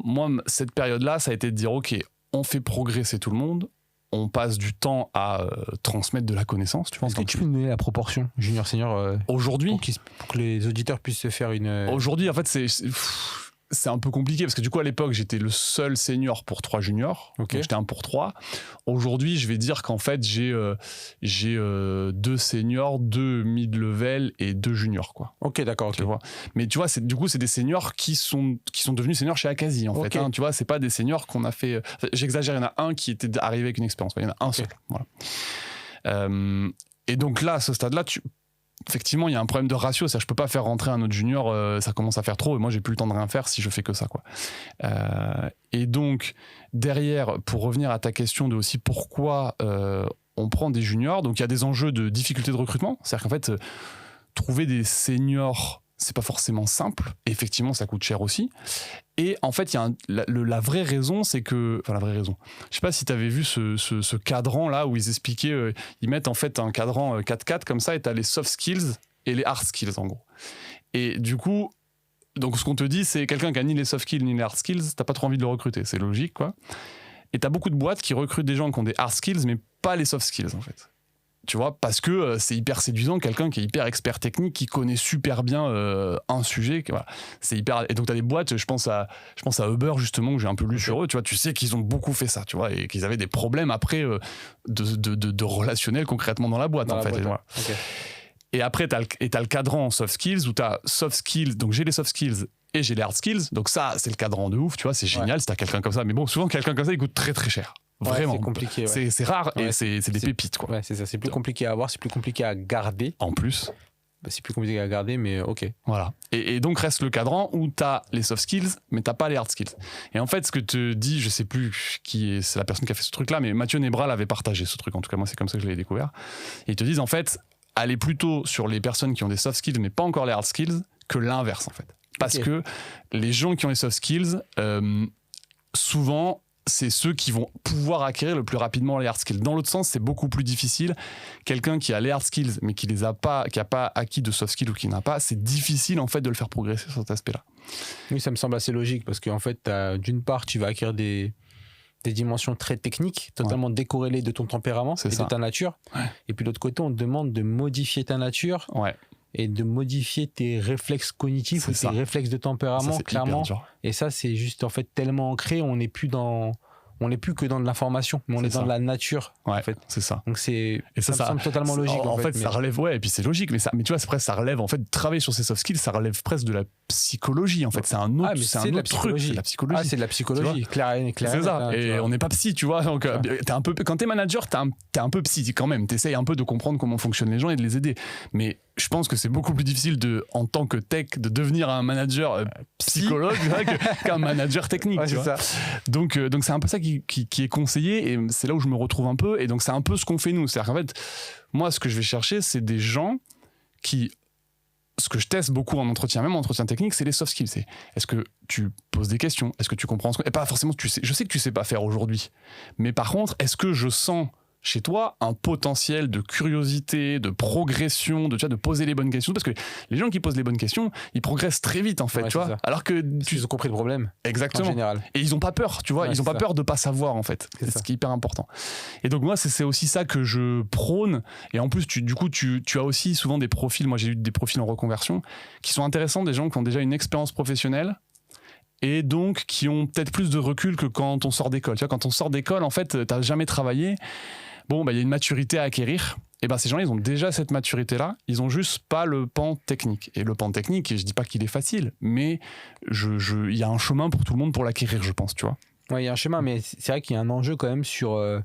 S1: moi, cette période-là, ça a été de dire, OK, on fait progresser tout le monde, on passe du temps à transmettre de la connaissance, tu vois.
S2: Est-ce que tu peux nous donner la proportion junior-senior
S1: aujourd'hui,
S2: pour que les auditeurs puissent se faire une...
S1: Aujourd'hui, en fait, c'est un peu compliqué parce que du coup à l'époque j'étais le seul senior pour 3 juniors, donc j'étais 1 pour 3. Aujourd'hui je vais dire qu'en fait j'ai 2 seniors, 2 mid-level et 2 juniors quoi.
S2: Ok, d'accord,
S1: tu vois. Mais tu vois c'est des seniors qui sont devenus seniors chez Akazi en fait, hein, tu vois, c'est pas des seniors qu'on a fait, j'exagère, il y en a un qui était arrivé avec une expérience, il y en a un seul, voilà. Et donc là à ce stade là effectivement, il y a un problème de ratio. Je peux pas faire rentrer un autre junior, ça commence à faire trop. Et moi, j'ai plus le temps de rien faire si je fais que ça, quoi. Et donc, derrière, pour revenir à ta question de aussi pourquoi on prend des juniors, donc il y a des enjeux de difficulté de recrutement. C'est-à-dire qu'en fait, trouver des seniors, c'est pas forcément simple. Et effectivement, ça coûte cher aussi. Et en fait, il y a la vraie raison, c'est que... Enfin, la vraie raison. Je sais pas si tu avais vu ce cadran-là où ils expliquaient... ils mettent en fait un cadran 4-4 comme ça et tu as les soft skills et les hard skills, en gros. Et du coup, donc ce qu'on te dit, c'est quelqu'un qui a ni les soft skills ni les hard skills, t'as pas trop envie de le recruter. C'est logique, quoi. Et tu as beaucoup de boîtes qui recrutent des gens qui ont des hard skills, mais pas les soft skills, en fait. Tu vois, parce que c'est hyper séduisant, quelqu'un qui est hyper expert technique, qui connaît super bien un sujet. Voilà. C'est hyper... Et donc, tu as des boîtes, je pense à Uber, justement, que j'ai un peu lu sur eux. Tu vois, tu sais qu'ils ont beaucoup fait ça, tu vois, et qu'ils avaient des problèmes après de relationnel concrètement dans la boîte, en fait. Et, voilà. Et après, tu as le cadran soft skills où tu as soft skills. Donc, j'ai les soft skills et j'ai les hard skills. Donc, ça, c'est le cadran de ouf, tu vois, c'est génial si tu as quelqu'un comme ça. Mais bon, souvent, quelqu'un comme ça, il coûte très, très cher. Vraiment,
S2: c'est compliqué.
S1: C'est rare et c'est des pépites, quoi.
S2: Ouais, c'est ça. C'est plus compliqué à avoir, c'est plus compliqué à garder.
S1: En plus.
S2: C'est plus compliqué à garder, mais ok.
S1: Voilà. Et donc reste le cadran où t'as les soft skills, mais t'as pas les hard skills. Et en fait, ce que te dit, je sais plus c'est la personne qui a fait ce truc-là, mais Mathieu Nebral avait partagé ce truc. En tout cas, moi, c'est comme ça que je l'ai découvert. Et ils te disent, en fait, allez plutôt sur les personnes qui ont des soft skills, mais pas encore les hard skills, que l'inverse, en fait. Parce que les gens qui ont les soft skills, souvent, c'est ceux qui vont pouvoir acquérir le plus rapidement les hard skills. Dans l'autre sens, c'est beaucoup plus difficile. Quelqu'un qui a les hard skills, mais qui n'a pas acquis de soft skills ou qui n'a pas, c'est difficile en fait de le faire progresser sur cet aspect-là.
S2: Oui, ça me semble assez logique parce qu'en fait, d'une part, tu vas acquérir des dimensions très techniques, totalement décorrélées de ton tempérament et de ta nature. Ouais. Et puis de l'autre côté, on te demande de modifier ta nature. Ouais. Et de modifier tes réflexes cognitifs ou tes réflexes de tempérament, ça, clairement. Et ça, c'est juste en fait tellement ancré, on n'est plus que dans de l'information, mais on est dans de la nature.
S1: Ouais,
S2: en fait.
S1: C'est ça.
S2: Donc ça me semble totalement logique.
S1: En fait, ça relève, et puis c'est logique, mais tu vois, ça relève, en fait, travailler sur ces soft skills, ça relève presque de la psychologie, en fait. C'est un autre, truc. C'est de la psychologie.
S2: C'est de la psychologie, clairement.
S1: C'est ça. Et on n'est pas psy, tu vois. Donc, quand t'es manager, t'es un peu psy quand même. T'essayes un peu de comprendre comment fonctionnent les gens et de les aider. Mais je pense que c'est beaucoup plus difficile en tant que tech, de devenir un manager psychologue qu'un manager technique. Tu vois. Donc c'est un peu ça qui est conseillé, et c'est là où je me retrouve un peu. Et donc c'est un peu ce qu'on fait nous. C'est-à-dire qu'en fait, moi, ce que je vais chercher, c'est des gens qui... Ce que je teste beaucoup en entretien, même en entretien technique, c'est les soft skills. Est-ce que tu poses des questions? Est-ce que tu comprends et pas forcément, je sais que tu sais pas faire aujourd'hui. Mais par contre, est-ce que je sens chez toi un potentiel de curiosité, de progression, de poser les bonnes questions? Parce que les gens qui posent les bonnes questions, ils progressent très vite, en fait, tu vois. Alors que
S2: ils ont compris le problème.
S1: Exactement.
S2: En général.
S1: Et ils ont pas peur, tu vois. Ils ont pas peur de pas savoir, en fait. C'est ce qui est hyper important. Et donc moi, c'est aussi ça que je prône. Et en plus, tu as aussi souvent des profils. Moi, j'ai eu des profils en reconversion qui sont intéressants, des gens qui ont déjà une expérience professionnelle et donc qui ont peut-être plus de recul que quand on sort d'école. Tu vois, quand on sort d'école, en fait, t'as jamais travaillé. Bon, il y a une maturité à acquérir. Et ces gens-là, ils ont déjà cette maturité-là. Ils ont juste pas le pan technique. Et le pan technique, je dis pas qu'il est facile, mais il y a un chemin pour tout le monde pour l'acquérir, je pense, tu vois.
S2: Ouais, il y a un chemin, mais c'est vrai qu'il y a un enjeu quand même sur. Là,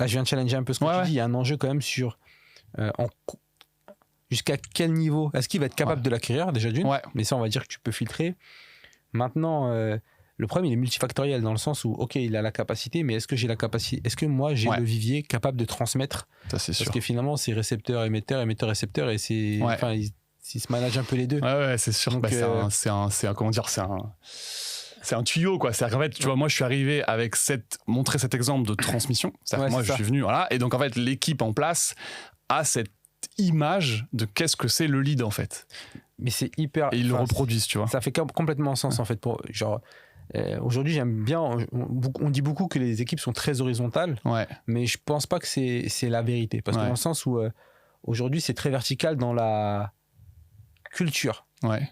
S2: je viens de challenger un peu ce que tu dis. Il y a un enjeu quand même sur. Jusqu'à quel niveau est-ce qu'il va être capable de l'acquérir, déjà d'une. Mais ça, on va dire que tu peux filtrer. Maintenant. Le problème, il est multifactoriel dans le sens où, ok, il a la capacité, mais est-ce que j'ai la capacité? Est-ce que moi, j'ai le vivier capable de transmettre?
S1: Ça, c'est sûr.
S2: Parce que finalement, c'est récepteur-émetteur, émetteur-récepteur, et c'est, enfin, ils se managent un peu les deux.
S1: Ouais, c'est sûr. Donc, c'est un comment dire, c'est un tuyau, quoi. C'est-à-dire qu'en fait, tu vois, moi, je suis arrivé avec montrer cet exemple de transmission. C'est-à-dire que moi, je suis venu, voilà, et donc en fait, l'équipe en place a cette image de qu'est-ce que c'est le lead, en fait.
S2: Mais c'est hyper.
S1: Et ils le reproduisent, tu vois.
S2: Ça fait complètement sens, en fait, pour genre. Aujourd'hui, j'aime bien. On dit beaucoup que les équipes sont très horizontales, mais je pense pas que c'est la vérité. Parce que dans le sens où aujourd'hui, c'est très vertical dans la culture.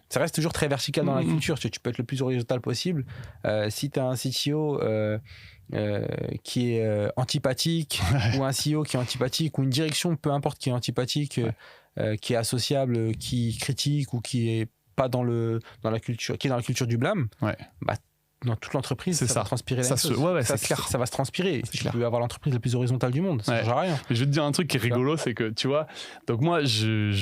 S2: Ça reste toujours très vertical dans la culture. Tu peux être le plus horizontal possible. Si tu as un CTO qui est antipathique, ou un CEO qui est antipathique, ou une direction, peu importe, qui est antipathique, qui est associable, qui critique ou qui est pas dans la culture, qui est dans la culture du blâme, dans toute l'entreprise, ça va transpirer la même chose.
S1: C'est clair.
S2: Ça va se transpirer. Tu peux avoir l'entreprise la plus horizontale du monde, ça ne change rien.
S1: Mais je vais te dire un truc qui est rigolo, c'est que, tu vois, donc moi, j'ai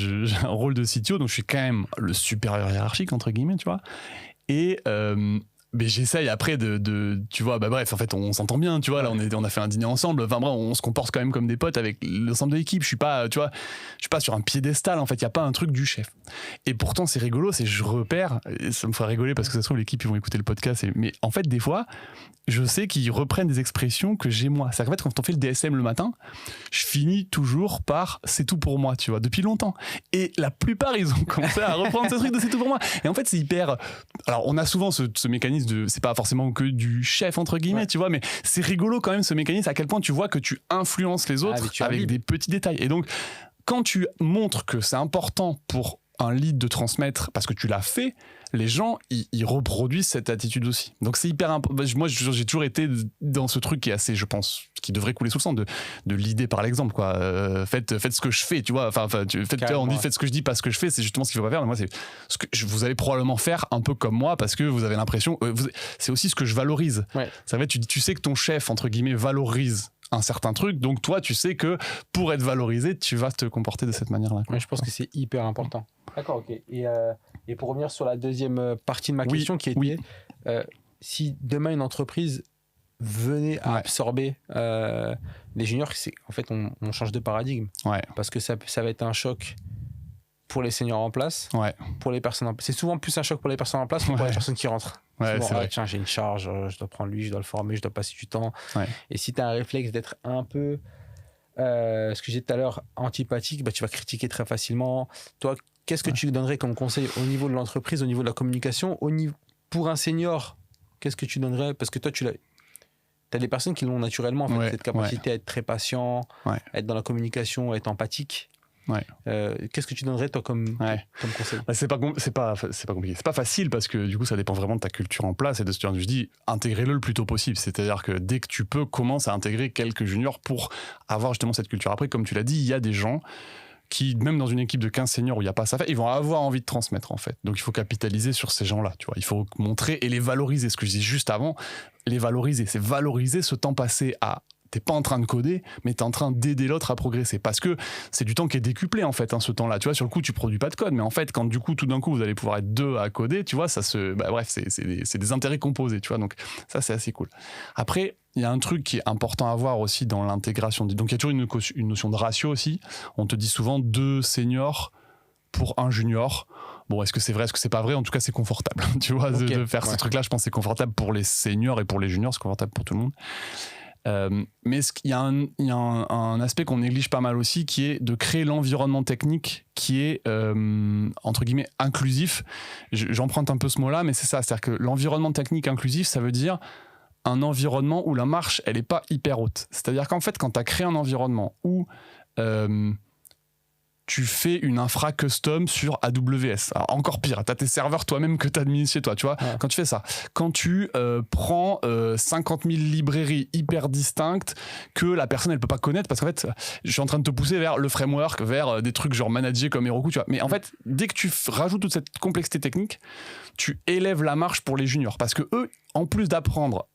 S1: un rôle de CTO, donc je suis quand même le supérieur hiérarchique, entre guillemets, tu vois. Et mais j'essaye après tu vois, bref, en fait, on s'entend bien, tu vois, là, on a fait un dîner ensemble, enfin bref, on se comporte quand même comme des potes avec l'ensemble de l'équipe. Je suis pas, tu vois, je suis pas sur un piédestal, en fait, il y a pas un truc du chef. Et pourtant, c'est rigolo, je repère, et ça me fera rigoler parce que ça se trouve, l'équipe, ils vont écouter le podcast, mais en fait, des fois, je sais qu'ils reprennent des expressions que j'ai moi. C'est-à-dire qu'en fait, quand on fait le DSM le matin, je finis toujours par c'est tout pour moi, tu vois, depuis longtemps. Et la plupart, ils ont commencé à reprendre ce truc de c'est tout pour moi. Et en fait, c'est hyper. Alors, on a souvent ce mécanisme de. C'est pas forcément que du chef, entre guillemets, tu vois, mais c'est rigolo quand même ce mécanisme, à quel point tu vois que tu influences les autres avec des petits détails. Et donc, quand tu montres que c'est important pour un lead de transmettre parce que tu l'as fait, les gens ils reproduisent cette attitude aussi. Donc c'est hyper important. Moi j'ai toujours été dans ce truc qui est assez, je pense, qui devrait couler sous le sang, de l'idée par l'exemple, quoi. Faites ce que je fais, tu vois. On dit faites ce que je dis, pas ce que je fais, c'est justement ce qu'il faut pas faire. Mais moi c'est ce que vous allez probablement faire un peu comme moi parce que vous avez l'impression c'est aussi ce que je valorise. Ça va être, tu sais que ton chef entre guillemets valorise un certain truc, donc toi tu sais que pour être valorisé tu vas te comporter de cette manière-là.
S2: Je pense que c'est hyper important. D'accord, ok. Et pour revenir sur la deuxième partie de ma question qui était si demain une entreprise venait à absorber les juniors, en fait on change de paradigme parce que ça va être un choc pour les seniors en place, pour les personnes c'est souvent plus un choc pour les personnes en place que pour les personnes qui rentrent. Tiens, j'ai une charge, je dois prendre lui, je dois le former, je dois passer du temps. Et si tu as un réflexe d'être un peu ce que j'ai dit tout à l'heure, antipathique, tu vas critiquer très facilement. Toi, qu'est-ce que tu donnerais comme conseil au niveau de l'entreprise, au niveau de la communication, pour un senior, qu'est-ce que tu donnerais? Parce que toi, tu as des personnes qui l'ont naturellement, en fait, cette capacité à être très patient, à être dans la communication, à être empathique. Qu'est-ce que tu donnerais toi comme conseil?
S1: C'est pas compliqué, c'est pas facile parce que du coup ça dépend vraiment de ta culture en place et de ce que je dis, intégrez-le le plus tôt possible, c'est-à-dire que dès que tu peux, commence à intégrer quelques juniors pour avoir justement cette culture. Après, comme tu l'as dit, il y a des gens qui, même dans une équipe de 15 seniors où il n'y a pas ça fait, ils vont avoir envie de transmettre en fait. Donc il faut capitaliser sur ces gens-là, tu vois. Il faut montrer et les valoriser. Ce que je disais juste avant, les valoriser, c'est valoriser ce temps passé à... T'es pas en train de coder, mais t'es en train d'aider l'autre à progresser. Parce que c'est du temps qui est décuplé, en fait, ce temps-là. Tu vois, sur le coup, tu produis pas de code, mais en fait, quand du coup, tout d'un coup, vous allez pouvoir être deux à coder, tu vois, c'est des intérêts composés, tu vois. Donc, ça, c'est assez cool. Après, il y a un truc qui est important à voir aussi dans l'intégration. Donc, il y a toujours une notion de ratio aussi. On te dit souvent 2 seniors pour 1 junior. Bon, est-ce que c'est vrai, est-ce que c'est pas vrai? En tout cas, c'est confortable, tu vois, de faire ce truc-là. Je pense que c'est confortable pour les seniors et pour les juniors, c'est confortable pour tout le monde. Mais il y a un aspect qu'on néglige pas mal aussi, qui est de créer l'environnement technique qui est entre guillemets inclusif. J'emprunte un peu ce mot-là, mais c'est ça, c'est-à-dire que l'environnement technique inclusif, ça veut dire un environnement où la marche, elle est pas hyper haute. C'est-à-dire qu'en fait, quand tu as créé un environnement où tu fais une infra custom sur AWS. Alors, encore pire, tu as tes serveurs toi-même que tu administres chez toi, tu vois. Ouais. Quand tu fais ça, quand tu prends 50 000 librairies hyper distinctes que la personne elle peut pas connaître, parce qu'en fait, je suis en train de te pousser vers le framework, vers des trucs genre managés comme Heroku, tu vois. Mais en fait, dès que tu rajoutes toute cette complexité technique, tu élèves la marche pour les juniors, parce que eux, en plus d'apprendre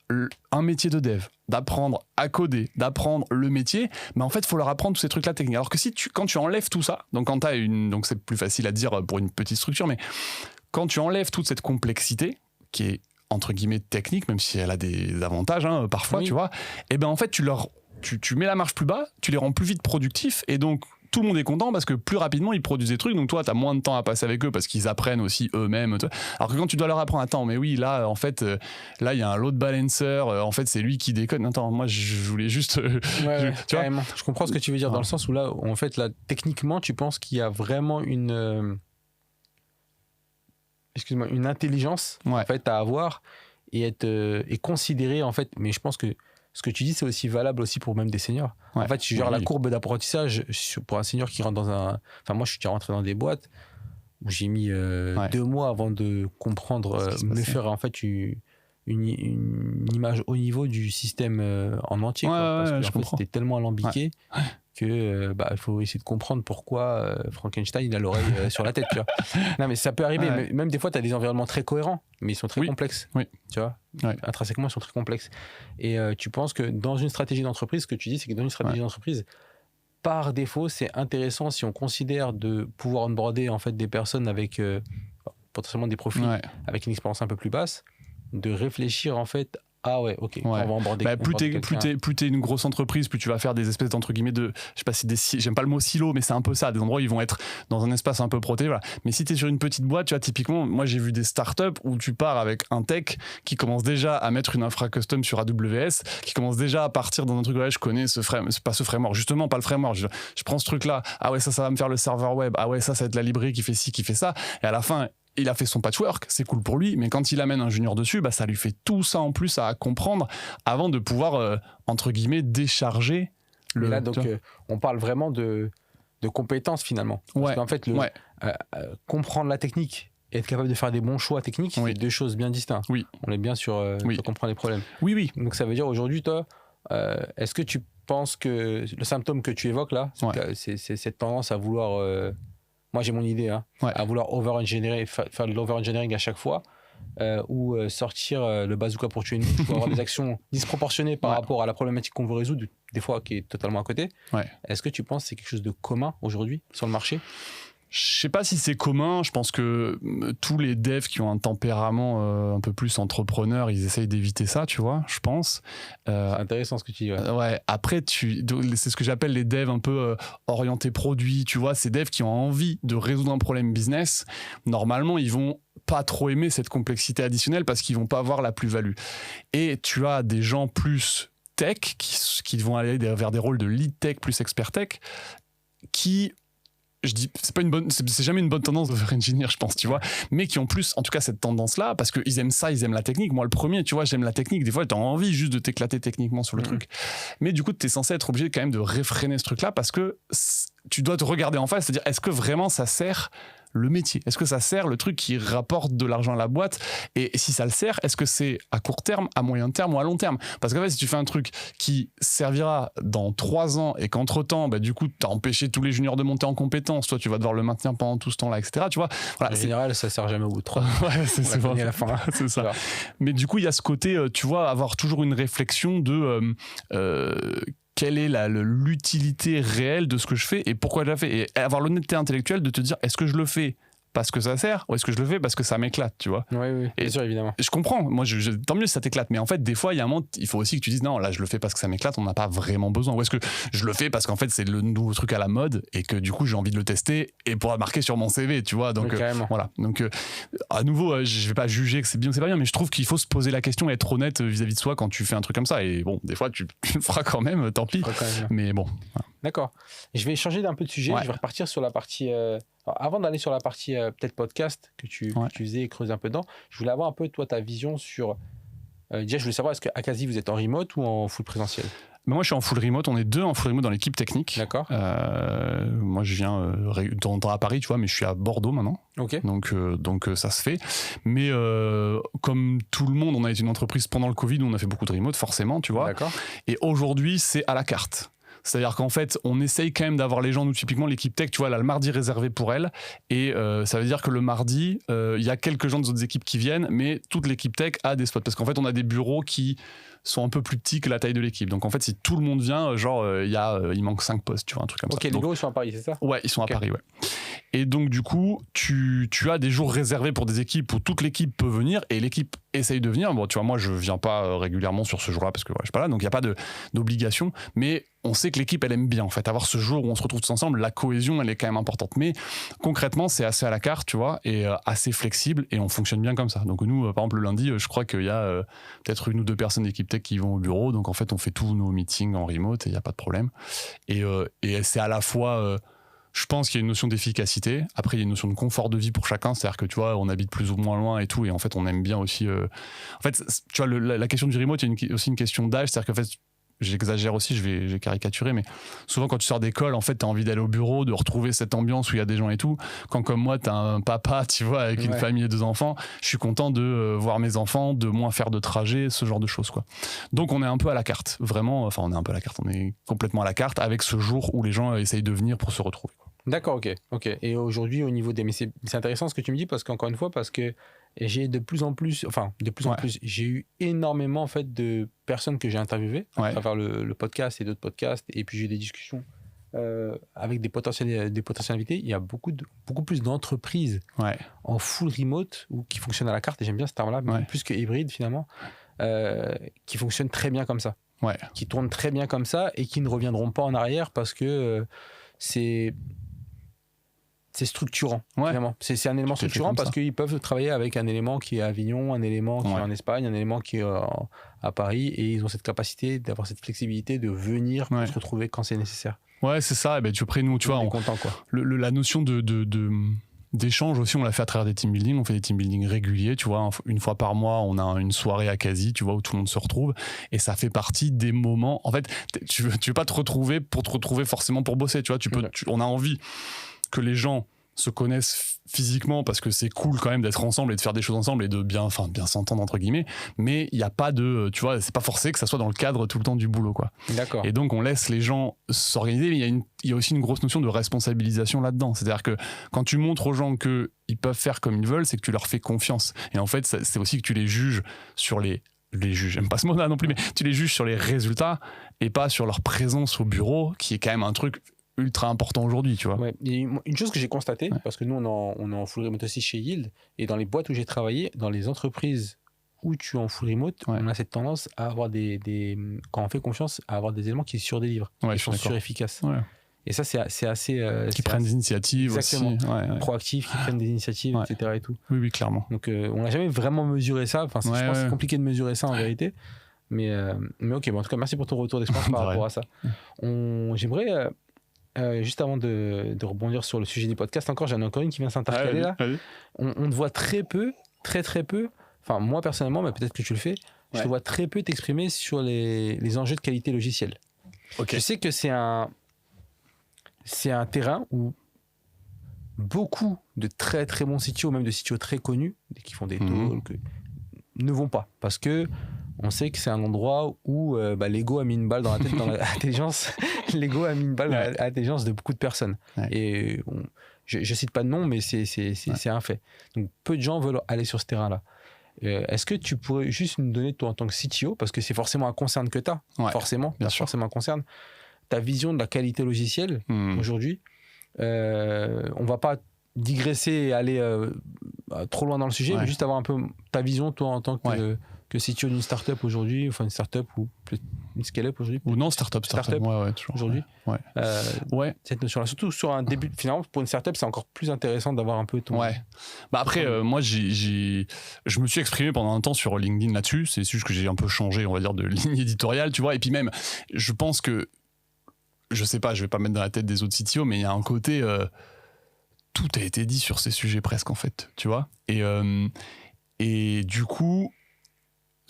S1: un métier de dev, d'apprendre à coder, d'apprendre le métier, mais en fait, il faut leur apprendre tous ces trucs-là techniques. Alors que quand tu enlèves tout ça, donc donc c'est plus facile à dire pour une petite structure, mais quand tu enlèves toute cette complexité, qui est entre guillemets technique, même si elle a des avantages parfois, oui. Tu vois, et ben en fait, tu mets la marche plus bas, tu les rends plus vite productifs, et donc tout le monde est content parce que plus rapidement ils produisent des trucs, donc toi t'as moins de temps à passer avec eux parce qu'ils apprennent aussi eux-mêmes. Alors que quand tu dois leur apprendre, attends mais oui là en fait là il y a un load balancer, en fait c'est lui qui déconne, attends moi je voulais juste
S2: tu vois, je comprends ce que tu veux dire dans le sens où là en fait là techniquement tu penses qu'il y a vraiment une intelligence en fait à avoir et considérer en fait, mais je pense que ce que tu dis, c'est aussi valable aussi pour même des seniors. Ouais. En fait, genre la courbe d'apprentissage pour un senior qui rentre dans un... Enfin, moi, je suis rentré dans des boîtes où j'ai mis 2 mois avant de comprendre, me faire en fait une image au niveau du système en entier. Parce que en fait, c'était tellement alambiqué que il faut essayer de comprendre pourquoi Frankenstein il a l'oreille sur la tête. Tu vois. Non, mais ça peut arriver. Même des fois, tu as des environnements très cohérents, mais ils sont très complexes. Oui. Tu vois. Intrinsèquement, ils sont très complexes. Et tu penses que dans une stratégie d'entreprise, ce que tu dis, c'est que dans une stratégie d'entreprise, par défaut, c'est intéressant si on considère de pouvoir onboarder en fait des personnes avec potentiellement des profils avec une expérience un peu plus basse, de réfléchir en fait. Ah ouais, ok. On va emborder.
S1: Plus t'es une grosse entreprise, plus tu vas faire des espèces d'entre guillemets de, je sais pas si j'aime pas le mot silo, mais c'est un peu ça. Des endroits où ils vont être dans un espace un peu protégé. Voilà. Mais si t'es sur une petite boîte, tu vois, typiquement, moi j'ai vu des startups où tu pars avec un tech qui commence déjà à mettre une infra custom sur AWS, qui commence déjà à partir dans un truc. Ouais, je connais ce framework, justement pas le framework. Je prends ce truc là. Ah ouais, ça va me faire le serveur web. Ah ouais, ça va être la librairie qui fait ci, qui fait ça. Et à la fin. Il a fait son patchwork, c'est cool pour lui, mais quand il amène un junior dessus, ça lui fait tout ça en plus à comprendre avant de pouvoir, entre guillemets, décharger
S2: le... Mais là, donc, on parle vraiment de compétences finalement. Parce qu'en fait, comprendre la technique et être capable de faire des bons choix techniques, c'est 2 choses bien distinctes. Oui. On est bien sur comprendre les problèmes.
S1: Oui.
S2: Donc ça veut dire aujourd'hui, toi, est-ce que tu penses que le symptôme que tu évoques là, c'est cette tendance à vouloir... Moi, j'ai mon idée, à vouloir faire de l'over-engineering à chaque fois, ou sortir le bazooka pour tuer une mouche, ou avoir des actions disproportionnées par rapport à la problématique qu'on veut résoudre, des fois qui est totalement à côté. Est-ce que tu penses que c'est quelque chose de commun aujourd'hui sur le marché ?
S1: Je sais pas si c'est commun. Je pense que tous les devs qui ont un tempérament un peu plus entrepreneur, ils essayent d'éviter ça, tu vois, je pense.
S2: C'est intéressant ce que tu dis.
S1: Ouais. Après, c'est ce que j'appelle les devs un peu orientés produits, tu vois, ces devs qui ont envie de résoudre un problème business. Normalement, ils vont pas trop aimer cette complexité additionnelle parce qu'ils vont pas avoir la plus-value. Et tu as des gens plus tech qui vont aller vers des rôles de lead tech plus expert tech qui... Je dis, c'est jamais une bonne tendance de faire engineer, je pense, tu vois, mais qui ont plus, en tout cas, cette tendance-là, parce qu'ils aiment ça, ils aiment la technique. Moi, le premier, tu vois, j'aime la technique. Des fois, t'as envie juste de t'éclater techniquement sur le truc. Mais du coup, t'es censé être obligé quand même de réfréner ce truc-là parce que tu dois te regarder en face, c'est-à-dire, est-ce que vraiment ça sert le métier? Est-ce que ça sert le truc qui rapporte de l'argent à la boîte? Et si ça le sert, est-ce que c'est à court terme, à moyen terme ou à long terme? Parce qu'en fait, si tu fais un truc qui servira dans 3 ans et qu'entre-temps, du coup, t'as empêché tous les juniors de monter en compétences, toi, tu vas devoir le maintenir pendant tout ce temps-là, etc. Tu vois,
S2: voilà, en général, ça sert jamais au bout de 3 ans.
S1: c'est pas à la fin. C'est ça. Mais du coup, il y a ce côté, tu vois, avoir toujours une réflexion de... quelle est l'utilité réelle de ce que je fais et pourquoi je la fais, et avoir l'honnêteté intellectuelle de te dire est-ce que je le fais parce que ça sert ou est-ce que je le fais parce que ça m'éclate, tu vois.
S2: Oui, bien sûr, évidemment.
S1: Je comprends, moi tant mieux si ça t'éclate, mais en fait des fois il y a un moment il faut aussi que tu dises non, là je le fais parce que ça m'éclate, on n'a pas vraiment besoin, ou est-ce que je le fais parce qu'en fait c'est le nouveau truc à la mode et que du coup j'ai envie de le tester et pour marquer sur mon CV, tu vois. Donc voilà, donc à nouveau je vais pas juger que c'est bien ou c'est pas bien, mais je trouve qu'il faut se poser la question et être honnête vis-à-vis de soi quand tu fais un truc comme ça, et bon des fois tu le feras quand même, tant pis, mais bon voilà.
S2: D'accord, je vais changer d'un peu de sujet, je vais repartir sur la partie avant d'aller sur la partie peut-être podcast que tu faisais et creuser un peu dedans, je voulais avoir un peu toi ta vision sur déjà je voulais savoir, est-ce qu'à Akazi vous êtes en remote ou en full présentiel?
S1: Moi, je suis en full remote. On est 2 en full remote dans l'équipe technique.
S2: D'accord.
S1: Moi, je viens de temps en temps à Paris, tu vois, mais je suis à Bordeaux maintenant.
S2: Ok.
S1: Donc ça se fait. Mais comme tout le monde, on a été une entreprise pendant le Covid où on a fait beaucoup de remote, forcément, tu vois.
S2: D'accord.
S1: Et aujourd'hui, c'est à la carte. C'est-à-dire qu'en fait, on essaye quand même d'avoir les gens, nous typiquement l'équipe tech, tu vois, elle a le mardi réservé pour elle. Et ça veut dire que le mardi, il y a quelques gens des autres équipes qui viennent, mais toute l'équipe tech a des spots. Parce qu'en fait, on a des bureaux qui sont un peu plus petits que la taille de l'équipe. Donc en fait, si tout le monde vient, il manque 5 postes, tu vois, un truc comme ça.
S2: Ok, les bureaux ils sont à Paris, c'est ça?
S1: Ouais, ils sont
S2: Ok.
S1: à Paris, ouais. Et donc du coup, tu as des jours réservés pour des équipes où toute l'équipe peut venir et l'équipe essaye de venir. Bon, tu vois, moi, je viens pas régulièrement sur ce jour-là parce que je suis pas là, donc il y a pas d'obligation. Mais on sait que l'équipe, elle aime bien, en fait, avoir ce jour où on se retrouve tous ensemble. La cohésion, elle est quand même importante. Mais concrètement, c'est assez à la carte, tu vois, et assez flexible, et on fonctionne bien comme ça. Donc nous, par exemple, le lundi, je crois qu'il y a peut-être 1 ou 2 personnes d'équipe tech qui vont au bureau. Donc en fait, on fait tous nos meetings en remote et il n'y a pas de problème. Et c'est à la fois... je pense qu'il y a une notion d'efficacité. Après, il y a une notion de confort de vie pour chacun. C'est-à-dire que, tu vois, on habite plus ou moins loin et tout. Et en fait, on aime bien aussi... En fait, tu vois, la question du remote, il y a aussi une question d'âge. C'est-à-dire qu'en fait, j'exagère aussi, j'ai caricaturé, mais souvent quand tu sors d'école, en fait, t'as envie d'aller au bureau, de retrouver cette ambiance où il y a des gens et tout. Quand comme moi, t'as un papa, tu vois, avec une famille et 2 enfants, je suis content de voir mes enfants, de moins faire de trajets, ce genre de choses, quoi. Donc on est un peu à la carte, vraiment. Enfin, on est un peu à la carte, on est complètement à la carte avec ce jour où les gens essayent de venir pour se retrouver, quoi.
S2: D'accord, ok. Et aujourd'hui, au niveau des... Mais c'est intéressant ce que tu me dis parce qu'encore une fois, parce que j'ai de plus en plus, j'ai eu énormément en fait de personnes que j'ai interviewées à travers le podcast et d'autres podcasts, et puis j'ai eu des discussions avec des potentiels invités. Il y a beaucoup plus d'entreprises en full remote ou qui fonctionnent à la carte, et j'aime bien ce terme-là, plus que hybride finalement, qui fonctionnent très bien comme ça, qui tournent très bien comme ça et qui ne reviendront pas en arrière parce que c'est structurant, finalement. C'est un élément structurant parce qu'ils peuvent travailler avec un élément qui est à Avignon, un élément qui est en Espagne, un élément qui est à Paris, et ils ont cette capacité d'avoir cette flexibilité de venir pour se retrouver quand c'est nécessaire. Ouais,
S1: c'est ça. Et ben, après, nous, tu vois,
S2: on est content, quoi.
S1: La notion d'échange aussi, on l'a fait à travers des team building. On fait des team building réguliers, tu vois. 1 fois par mois, on a une soirée à Quasi, tu vois, où tout le monde se retrouve. Et ça fait partie des moments. En fait, tu veux pas te retrouver pour te retrouver forcément pour bosser, tu vois. On a envie que les gens se connaissent physiquement parce que c'est cool quand même d'être ensemble et de faire des choses ensemble et de bien s'entendre entre guillemets, mais il n'y a pas de, tu vois, c'est pas forcé que ça soit dans le cadre tout le temps du boulot, quoi.
S2: D'accord.
S1: Et donc on laisse les gens s'organiser, mais il y a aussi une grosse notion de responsabilisation là-dedans. C'est-à-dire que quand tu montres aux gens qu'ils peuvent faire comme ils veulent, c'est que tu leur fais confiance. Et en fait, c'est aussi que tu les juges sur les juges, j'aime pas ce mot-là non plus, mais tu les juges sur les résultats et pas sur leur présence au bureau, qui est quand même un truc ultra important aujourd'hui, tu vois.
S2: Ouais. Et une chose que j'ai constatée, parce que nous on est en full remote aussi chez Yield, et dans les boîtes où j'ai travaillé, dans les entreprises où tu es en full remote, on a cette tendance à avoir quand on fait confiance, à avoir des éléments qui surdélivrent, qui sont surefficaces. Et ça, c'est assez...
S1: qui prennent des initiatives aussi.
S2: Proactifs, qui prennent des initiatives, etc. Et tout.
S1: Oui, clairement.
S2: Donc on n'a jamais vraiment mesuré ça. Enfin, je pense que c'est compliqué de mesurer ça en vérité. Mais ok, bon, en tout cas, merci pour ton retour d'expérience par rapport à ça. J'aimerais... juste avant de rebondir sur le sujet du podcast, j'en ai encore une qui vient s'intercaler là. On te voit très peu, très peu. Enfin, moi personnellement, mais peut-être que tu le fais, je te vois très peu t'exprimer sur les enjeux de qualité logicielle. Je sais que c'est un terrain où beaucoup de très très bons CTO, même de CTO très connus, qui font des talks, ne vont pas. Parce que on sait que c'est un endroit où l'ego a mis une balle dans la tête, dans l'intelligence. L'ego a mis une balle dans l'intelligence de beaucoup de personnes. Et je cite pas de nom, mais c'est un fait. Donc peu de gens veulent aller sur ce terrain-là. Est-ce que tu pourrais juste nous donner, toi, en tant que CTO, parce que c'est forcément un concern que tu as, forcément un concern, ta vision de la qualité logicielle aujourd'hui. On va pas digresser et aller trop loin dans le sujet, mais juste avoir un peu ta vision, toi, en tant que CTO d'une startup aujourd'hui, enfin une startup ou une scale-up aujourd'hui.
S1: Ou non, startup toujours.
S2: Aujourd'hui. Cette notion-là, surtout sur un début, finalement, pour une startup, c'est encore plus intéressant d'avoir un peu ton.
S1: Après, moi, je me suis exprimé pendant un temps sur LinkedIn là-dessus. C'est juste que j'ai un peu changé, on va dire, de ligne éditoriale, tu vois. Et puis même, je pense que, je sais pas, je vais pas mettre dans la tête des autres CTO, mais il y a un côté, tout a été dit sur ces sujets presque, en fait, tu vois. Et du coup,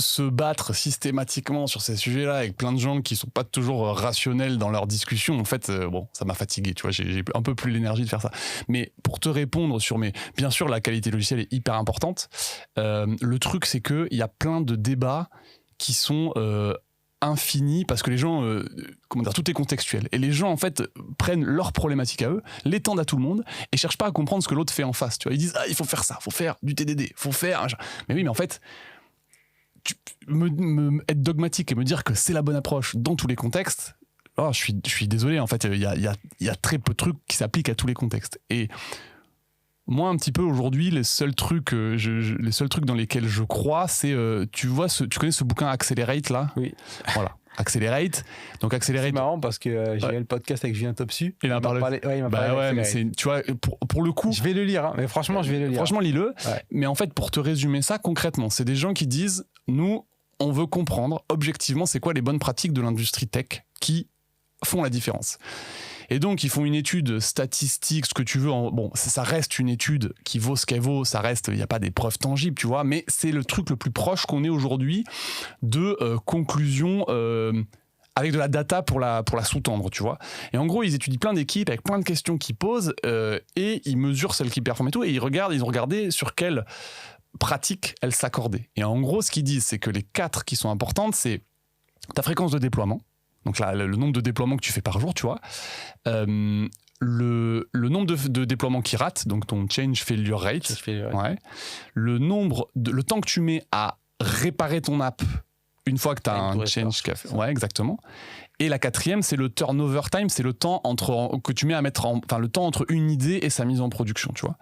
S1: se battre systématiquement sur ces sujets-là avec plein de gens qui sont pas toujours rationnels dans leurs discussions, en fait, bon, ça m'a fatigué, tu vois, j'ai un peu plus l'énergie de faire ça. Mais pour te répondre sur bien sûr, la qualité logicielle est hyper importante. Le truc, c'est qu'il y a plein de débats qui sont infinis parce que les gens, tout est contextuel. Et les gens, en fait, prennent leurs problématiques à eux, l'étendent à tout le monde et cherchent pas à comprendre ce que l'autre fait en face. Tu vois, ils disent, il faut faire ça, faut faire du TDD, faut faire. Mais oui, mais en fait, être dogmatique et me dire que c'est la bonne approche dans tous les contextes, je suis désolé, en fait, il y a très peu de trucs qui s'appliquent à tous les contextes. Et moi, un petit peu aujourd'hui, les seuls trucs dans lesquels je crois, c'est, tu connais ce bouquin Accelerate là ?
S2: Oui.
S1: Voilà. Accelerate. Donc Accelerate.
S2: C'est marrant parce que j'ai eu le podcast avec Julien Topsu.
S1: Il m'a parlé.
S2: Il m'a parlé.
S1: Mais tu vois, pour le coup.
S2: Je vais le lire, hein, mais franchement, je vais le lire.
S1: Franchement, lis-le.
S2: Ouais.
S1: Mais en fait, pour te résumer ça concrètement, c'est des gens qui disent, nous, on veut comprendre objectivement c'est quoi les bonnes pratiques de l'industrie tech qui font la différence. Et donc, ils font une étude statistique, ce que tu veux. Bon, ça reste une étude qui vaut ce qu'elle vaut. Ça reste, il n'y a pas des preuves tangibles, tu vois. Mais c'est le truc le plus proche qu'on ait aujourd'hui de conclusion avec de la data pour la sous-tendre, tu vois. Et en gros, ils étudient plein d'équipes avec plein de questions qu'ils posent et ils mesurent celles qui performent et tout. Et ils ont regardé sur quelles pratiques elles s'accordaient. Et en gros, ce qu'ils disent, c'est que les 4 qui sont importantes, c'est ta fréquence de déploiement. Donc là, le nombre de déploiements que tu fais par jour, tu vois. Le nombre de déploiements qui ratent, donc ton change failure rate. Ouais. Le temps que tu mets à réparer ton app une fois que tu as un change café. Ouais, exactement. Et la 4e, c'est le turnover time, c'est le temps que tu mets à mettre le temps entre une idée et sa mise en production, tu vois.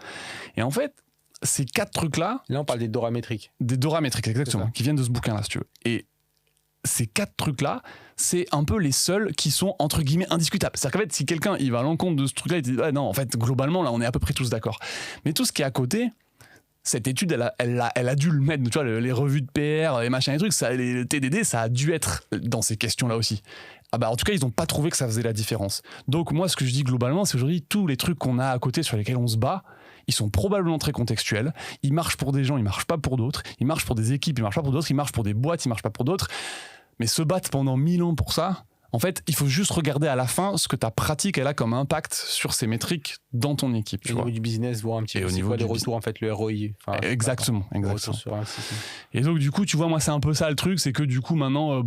S1: Et en fait, ces 4 trucs-là.
S2: Là, on parle des doramétriques.
S1: Des doramétriques, exactement, qui viennent de ce bouquin-là, si tu veux. Et ces 4 trucs-là, c'est un peu les seuls qui sont, entre guillemets, indiscutables. C'est-à-dire qu'en fait, si quelqu'un il va à l'encontre de ce truc-là, il dit non, en fait, globalement, là, on est à peu près tous d'accord. Mais tout ce qui est à côté, cette étude, elle a dû le mettre, tu vois, les revues de PR, les machins, les trucs, le TDD, ça a dû être dans ces questions-là aussi. En tout cas, ils n'ont pas trouvé que ça faisait la différence. Donc, moi, ce que je dis globalement, c'est aujourd'hui, tous les trucs qu'on a à côté sur lesquels on se bat, ils sont probablement très contextuels. Ils marchent pour des gens, ils marchent pas pour d'autres. Ils marchent pour des équipes, ils marchent pas pour d'autres. Ils marchent pour des boîtes, ils marchent pas pour d'autres. Mais se battre pendant 1000 ans pour ça, en fait, il faut juste regarder à la fin ce que ta pratique elle a comme impact sur ces métriques dans ton équipe.
S2: Au niveau du business, voir un petit peu c'est quoi les retours, en fait, le ROI.
S1: Exactement. Et donc, du coup, tu vois, moi, c'est un peu ça le truc, c'est que du coup, maintenant,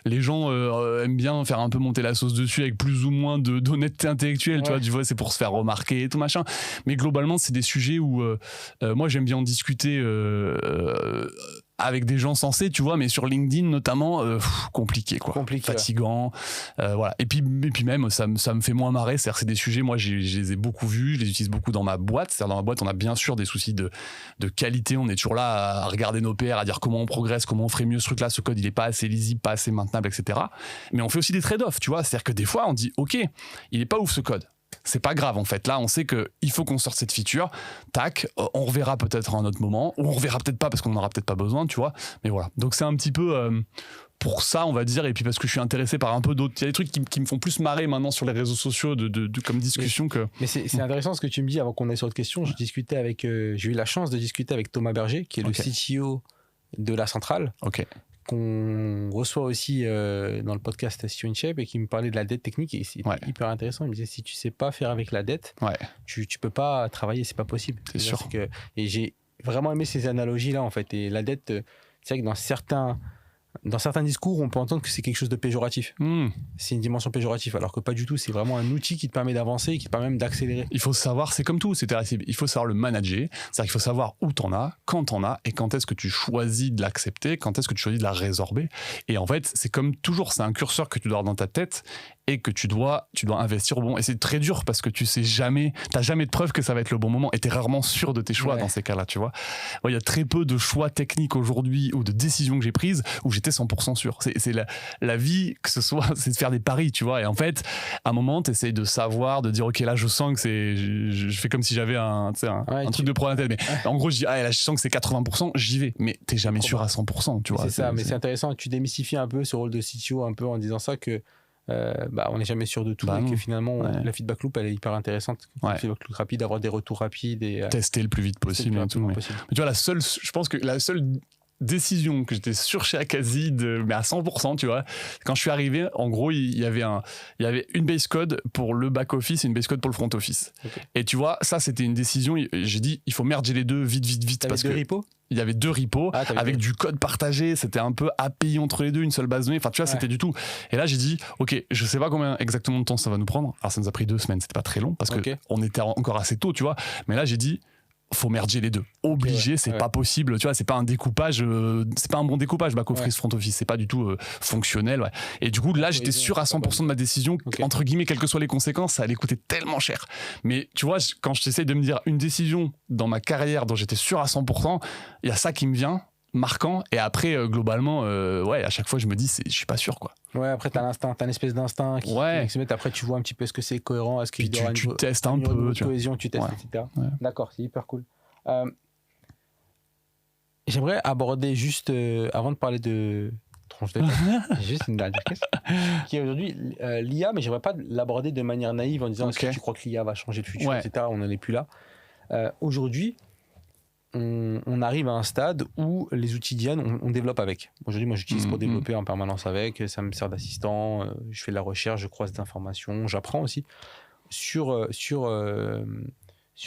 S1: les gens aiment bien faire un peu monter la sauce dessus avec plus ou moins d'honnêteté intellectuelle, ouais. Tu vois, c'est pour se faire remarquer et tout machin. Mais globalement, c'est des sujets où moi, j'aime bien en discuter avec des gens sensés, tu vois, mais sur LinkedIn notamment, compliqué, fatigant, voilà. Et puis même, ça me fait moins marrer, c'est-à-dire c'est des sujets, moi je les ai beaucoup vus, je les utilise beaucoup dans ma boîte, c'est-à-dire dans ma boîte on a bien sûr des soucis de qualité, on est toujours là à regarder nos PR, à dire comment on progresse, comment on ferait mieux ce truc-là, ce code il est pas assez lisible, pas assez maintenable, etc. Mais on fait aussi des trade-offs, tu vois, c'est-à-dire que des fois on dit, ok, il est pas ouf ce code. C'est pas grave en fait, là on sait qu'il faut qu'on sorte cette feature, tac, on reverra peut-être à un autre moment, ou on reverra peut-être pas parce qu'on n'en aura peut-être pas besoin, tu vois, mais voilà, donc c'est un petit peu pour ça on va dire, et puis parce que je suis intéressé par un peu d'autres, il y a des trucs qui me font plus marrer maintenant sur les réseaux sociaux comme discussion que...
S2: Mais c'est intéressant ce que tu me dis avant qu'on aille sur autre question, j'ai eu la chance de discuter avec Thomas Berger, qui est le CTO de la centrale.
S1: Ok.
S2: Qu'on reçoit aussi dans le podcast CTO InShape et qui me parlait de la dette technique et c'est hyper intéressant. Il me disait si tu sais pas faire avec la dette, tu peux pas travailler, c'est pas possible.
S1: C'est sûr.
S2: Et j'ai vraiment aimé ces analogies là en fait. Et la dette, c'est vrai que dans certains discours, on peut entendre que c'est quelque chose de péjoratif. C'est une dimension péjorative, alors que pas du tout. C'est vraiment un outil qui te permet d'avancer et qui te permet même d'accélérer.
S1: Il faut savoir, c'est comme tout, c'est terrible. Il faut savoir le manager. C'est-à-dire qu'il faut savoir où t'en as, quand t'en as, et quand est-ce que tu choisis de l'accepter, quand est-ce que tu choisis de la résorber. Et en fait, c'est comme toujours, c'est un curseur que tu dois avoir dans ta tête et que tu dois investir au bon. Et c'est très dur parce que tu sais jamais, t'as jamais de preuve que ça va être le bon moment et t'es rarement sûr de tes choix dans ces cas-là, tu vois. Il y a très peu de choix techniques aujourd'hui ou de décisions que j'ai prises où j'étais 100% sûr. C'est la vie, que ce soit, c'est de faire des paris, tu vois. Et en fait, à un moment, t'essayes de savoir, de dire, ok, là, je sens que je fais comme si j'avais un truc de pro à la tête. Mais en gros, je dis, là, je sens que c'est 80%, j'y vais. Mais t'es jamais sûr à 100%, tu vois.
S2: C'est ça, mais c'est intéressant. Tu démystifies un peu ce rôle de CTO un peu en disant ça que on n'est jamais sûr de tout et que finalement la feedback loop elle est hyper intéressante. La feedback loop rapide, avoir des retours rapides et
S1: tester le plus vite possible et tout. Mais tu vois, je pense que la seule décision que j'étais sûr chez Akazi, mais à 100%, tu vois. Quand je suis arrivé, en gros, il y avait une base code pour le back office et une base code pour le front office. Okay. Et tu vois, ça, c'était une décision. J'ai dit, il faut merger les deux vite.
S2: T'avais deux repos ?
S1: Il y avait 2 repos avec du code partagé. C'était un peu API entre les deux, une seule base de données. Enfin, tu vois, c'était du tout. Et là, j'ai dit, OK, je sais pas combien exactement de temps ça va nous prendre. Alors, ça nous a pris 2 semaines. C'était pas très long parce qu'on était encore assez tôt, tu vois. Mais là, j'ai dit, faut merger les deux. Obligé, c'est pas possible. Tu vois, c'est pas un découpage, c'est pas un bon découpage, back office, front office. C'est pas du tout fonctionnel. Ouais. Et du coup, là, j'étais sûr à 100% de ma décision. Entre guillemets, quelles que soient les conséquences, ça allait coûter tellement cher. Mais tu vois, quand j'essaie de me dire une décision dans ma carrière dont j'étais sûr à 100%, il y a ça qui me vient, marquant. Et après, globalement, à chaque fois, je me dis, je suis pas sûr, quoi.
S2: Ouais, après, t'as l'instinct, t'as une espèce d'instinct qui se met. Après, tu vois un petit peu ce que c'est cohérent. Est-ce qu'il y aura
S1: tu testes un peu.
S2: Tu cohésion, tu testes, etc. Ouais. D'accord, c'est hyper cool. J'aimerais aborder juste, avant de parler de tronche de tête, juste une dernière question, qui est aujourd'hui l'IA, mais j'aimerais pas l'aborder de manière naïve en disant est-ce que tu crois que l'IA va changer le futur, etc. On n'en est plus là. Aujourd'hui, on arrive à un stade où les outils d'IA, on développe avec. Aujourd'hui, moi, j'utilise pour développer en permanence avec. Ça me sert d'assistant. Je fais de la recherche, je croise des informations, j'apprends aussi sur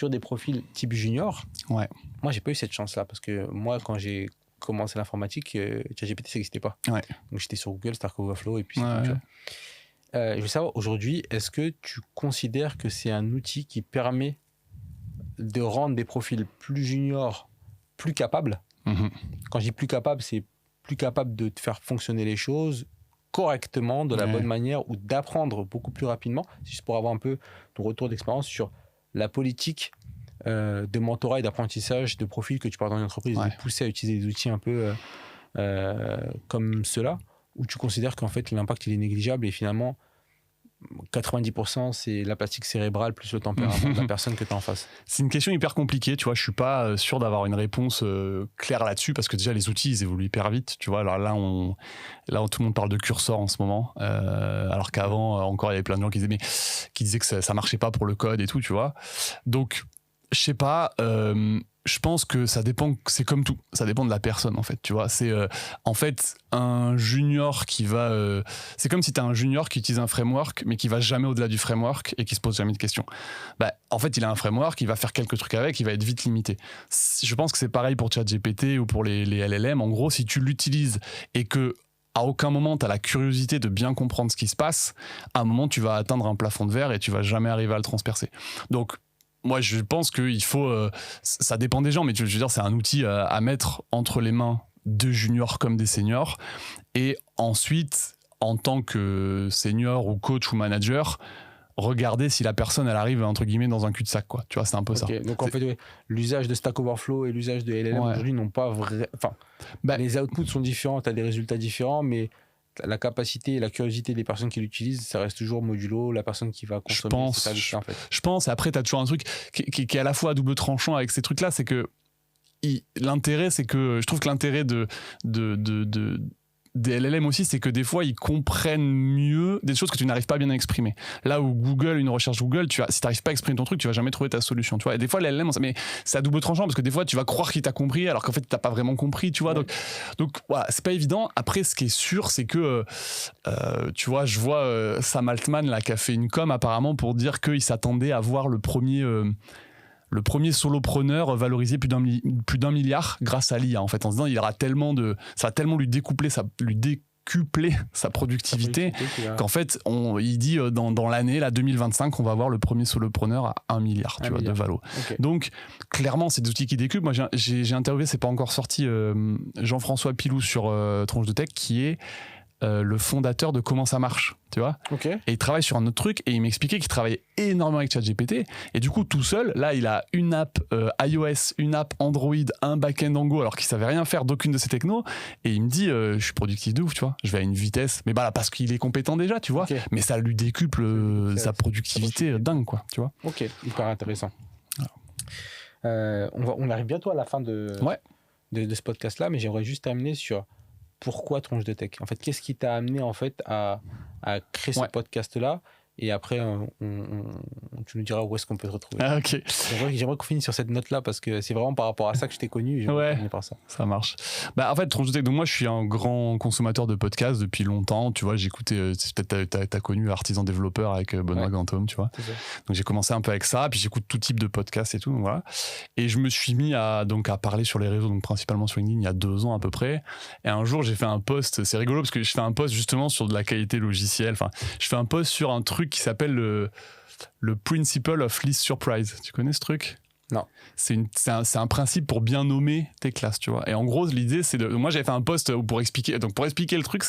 S2: des profils type junior.
S1: Ouais.
S2: Moi, j'ai pas eu cette chance-là parce que moi, quand j'ai commencé l'informatique, ChatGPT, ça n'existait pas.
S1: Ouais.
S2: Donc, j'étais sur Google, Stack Overflow et puis c'est tout. Tu vois. Je veux savoir, aujourd'hui, est-ce que tu considères que c'est un outil qui permet de rendre des profils plus juniors plus capables? Quand je dis plus capables, c'est plus capable de te faire fonctionner les choses correctement, de la bonne manière, ou d'apprendre beaucoup plus rapidement. C'est juste pour avoir un peu ton retour d'expérience sur la politique de mentorat et d'apprentissage de profils que tu parles dans une entreprise, de pousser à utiliser des outils un peu comme ceux-là, où tu considères qu'en fait l'impact il est négligeable et finalement 90% c'est la plastique cérébrale plus le tempérament de la personne que tu as en face.
S1: C'est une question hyper compliquée, tu vois, je suis pas sûr d'avoir une réponse claire là-dessus parce que déjà les outils ils évoluent hyper vite, tu vois. Alors là tout le monde parle de curseur en ce moment, alors qu'avant encore il y avait plein de gens qui disaient que ça marchait pas pour le code et tout, tu vois. Donc je sais pas, je pense que ça dépend, c'est comme tout, ça dépend de la personne en fait, tu vois. C'est en fait un junior qui va, c'est comme si t'as un junior qui utilise un framework mais qui va jamais au-delà du framework et qui se pose jamais de questions. Bah en fait il a un framework, il va faire quelques trucs avec, il va être vite limité. Je pense que c'est pareil pour ChatGPT ou pour les LLM. En gros, si tu l'utilises et que à aucun moment tu as la curiosité de bien comprendre ce qui se passe, à un moment tu vas atteindre un plafond de verre et tu vas jamais arriver à le transpercer. Donc moi, je pense qu'il faut... ça dépend des gens, mais je veux dire, c'est un outil à mettre entre les mains de juniors comme des seniors. Et ensuite, en tant que senior ou coach ou manager, regarder si la personne, elle arrive, entre guillemets, dans un cul-de-sac, quoi. Tu vois, c'est un peu ça.
S2: Donc, en fait, l'usage de Stack Overflow et l'usage de LLM aujourd'hui n'ont pas vrai... Enfin, les outputs sont différents, tu as des résultats différents, mais... la capacité et la curiosité des personnes qui l'utilisent, ça reste toujours modulo, la personne qui va consommer ces services-là, en fait.
S1: Je pense, et après, tu as toujours un truc qui est à la fois à double tranchant avec ces trucs-là, c'est que l'intérêt, c'est que je trouve que l'intérêt des LLM aussi, c'est que des fois, ils comprennent mieux des choses que tu n'arrives pas bien à exprimer. Là où Google, une recherche Google, si tu n'arrives pas à exprimer ton truc, tu vas jamais trouver ta solution. Tu vois. Et des fois, les LLM, mais c'est à double tranchant parce que des fois, tu vas croire qu'il t'a compris alors qu'en fait, tu n'as pas vraiment compris. Tu vois. Donc voilà, c'est pas évident. Après, ce qui est sûr, c'est que, tu vois, je vois Sam Altman là, qui a fait une com apparemment pour dire qu'il s'attendait à voir le premier solopreneur valorisé plus d'un milliard grâce à l'IA, en fait, en se disant ça va tellement lui décupler sa productivité qu'en fait il dit dans l'année 2025 on va avoir le premier solopreneur à 1 milliard de valo. Donc clairement c'est des outils qui décuplent. Moi j'ai interviewé, c'est pas encore sorti, Jean-François Pilou sur Tronche de Tech qui est le fondateur de Comment ça marche, tu vois. Et il travaille sur un autre truc et il m'expliquait qu'il travaillait énormément avec ChatGPT et du coup tout seul, là il a une app iOS, une app Android, un back-end en Go alors qu'il savait rien faire d'aucune de ces technos et il me dit je suis productif de ouf, tu vois, je vais à une vitesse, mais bah parce qu'il est compétent déjà, tu vois, mais ça lui décuple sa productivité dingue, quoi, tu vois.
S2: Hyper intéressant. On arrive bientôt à la fin de ce podcast là, mais j'aimerais juste terminer sur pourquoi Tronche de Tech. En fait, qu'est-ce qui t'a amené en fait à créer ce podcast-là Et après, tu nous diras où est-ce qu'on peut te retrouver.
S1: Ah, ok.
S2: J'aimerais qu'on finisse sur cette note-là parce que c'est vraiment par rapport à ça que je t'ai connu. J'aimerais finir par ça.
S1: Ça marche. En fait, Tronche de Tech, donc moi je suis un grand consommateur de podcasts depuis longtemps. Tu vois, j'écoutais, peut-être t'as connu Artisan Développeur avec Benoît Gantôme, tu vois. Donc j'ai commencé un peu avec ça, puis j'écoute tout type de podcasts et tout. Donc voilà. Et je me suis mis à parler sur les réseaux, donc principalement sur LinkedIn, il y a 2 ans à peu près. Et un jour, j'ai fait un post, c'est rigolo parce que je fais un post justement sur de la qualité logicielle. Enfin, je fais un post sur un truc qui s'appelle le Principle of Least Surprise. Tu connais ce truc ?
S2: Non.
S1: C'est un principe pour bien nommer tes classes, tu vois. Et en gros, l'idée, c'est moi, j'avais fait un post pour expliquer. Donc, pour expliquer le truc,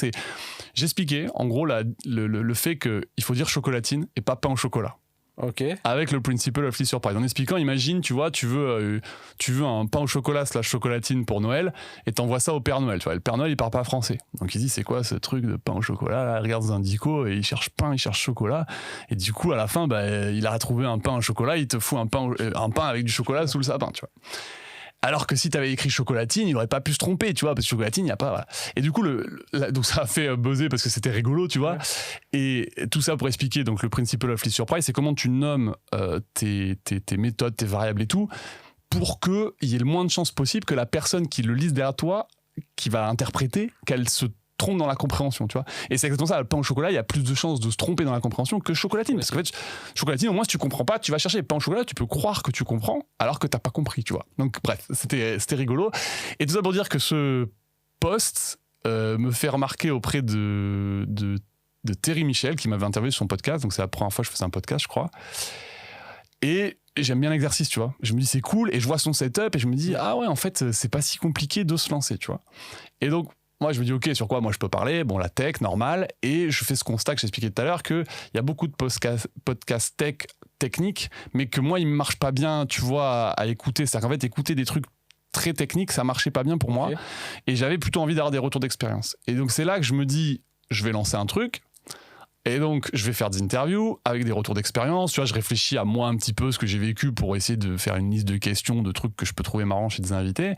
S1: j'expliquais, en gros, le fait qu'il faut dire chocolatine et pas pain au chocolat.
S2: Ok.
S1: Avec le Principle of Least Surprise. En expliquant, imagine, tu vois, tu veux un pain au chocolat / chocolatine pour Noël et t'envoies ça au Père Noël, tu vois. Le Père Noël, il parle pas français. Donc il dit, c'est quoi ce truc de pain au chocolat là, il regarde les indicos et il cherche pain, il cherche chocolat. Et du coup, à la fin, il a retrouvé un pain au chocolat, il te fout un pain avec du chocolat sous le sapin, tu vois. Alors que si t'avais écrit chocolatine, il aurait pas pu se tromper, tu vois, parce que chocolatine, il y a pas. Voilà. Et du coup, donc ça a fait buzzer parce que c'était rigolo, tu vois. Ouais. Et tout ça pour expliquer donc le Principle of Least Surprise, c'est comment tu nommes tes méthodes, tes variables et tout, pour qu'il y ait le moins de chances possible que la personne qui le lise derrière toi, qui va interpréter, qu'elle se trompe dans la compréhension, tu vois. Et c'est exactement ça, le pain au chocolat, il y a plus de chances de se tromper dans la compréhension que chocolatine. Parce qu'en fait, chocolatine, au moins, si tu comprends pas, tu vas chercher. Pain au chocolat, tu peux croire que tu comprends, alors que t'as pas compris, tu vois. Donc, bref, c'était rigolo. Et tout ça pour dire que ce post me fait remarquer auprès de Terry Michel, qui m'avait interviewé sur son podcast. Donc, c'est la première fois que je faisais un podcast, je crois. Et j'aime bien l'exercice, tu vois. Je me dis, c'est cool. Et je vois son setup et je me dis, ah ouais, en fait, c'est pas si compliqué de se lancer, tu vois. Et donc, moi, je me dis, OK, sur quoi moi je peux parler ? Bon, la tech, normal. Et je fais ce constat que j'expliquais tout à l'heure, qu'il y a beaucoup de podcasts techniques, mais que moi, il ne marche pas bien, tu vois, à écouter. C'est-à-dire qu'en fait, écouter des trucs très techniques, ça ne marchait pas bien pour moi. Et j'avais plutôt envie d'avoir des retours d'expérience. Et donc, c'est là que je me dis, je vais lancer un truc. Et donc, je vais faire des interviews avec des retours d'expérience. Tu vois, je réfléchis à moi un petit peu ce que j'ai vécu pour essayer de faire une liste de questions, de trucs que je peux trouver marrants chez des invités.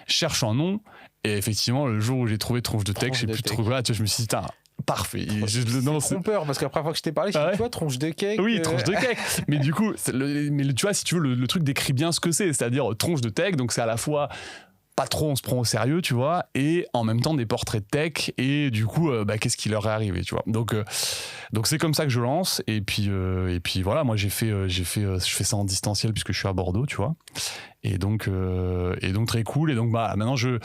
S1: Je cherche un nom. Et effectivement, le jour où j'ai trouvé Tronche de Tech, j'ai plus trop. Voilà, tu vois, je me suis dit, parfait.
S2: C'est peur parce qu'après fois que je t'ai parlé, je me suis dit, tu vois, Tronche de Cake.
S1: Oui, Tronche de Cake. Mais du coup, tu vois, si tu veux, le truc décrit bien ce que c'est-à-dire Tronche de Tech. Donc, c'est à la fois pas trop on se prend au sérieux, tu vois, et en même temps des portraits de tech, et du coup, qu'est-ce qui leur est arrivé, tu vois. Donc c'est comme ça que je lance, et puis voilà, moi je fais ça en distanciel puisque je suis à Bordeaux, tu vois. Et donc très cool. Et donc maintenant j'ai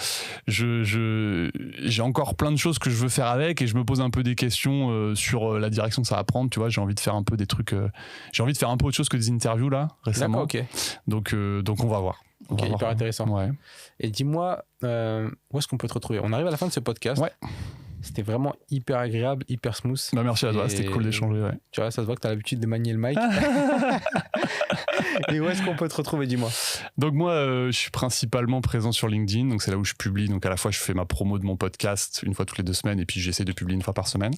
S1: encore plein de choses que je veux faire avec, et je me pose un peu des questions sur la direction que ça va prendre, tu vois. J'ai envie de faire un peu des trucs, j'ai envie de faire un peu autre chose que des interviews là récemment.
S2: D'accord, ok.
S1: Donc on va voir.
S2: Ok, hyper intéressant.
S1: Ouais.
S2: Et dis-moi, où est-ce qu'on peut te retrouver ? On arrive à la fin de ce podcast.
S1: Ouais.
S2: C'était vraiment hyper agréable, hyper smooth.
S1: Merci à toi, c'était cool d'échanger. Ouais.
S2: Tu vois, ça se voit que tu as l'habitude de manier le mic. Et où est-ce qu'on peut te retrouver, dis-moi ?
S1: Donc moi, je suis principalement présent sur LinkedIn, donc c'est là où je publie. Donc à la fois, je fais ma promo de mon podcast une fois toutes les 2 semaines, et puis j'essaie de publier une fois par semaine.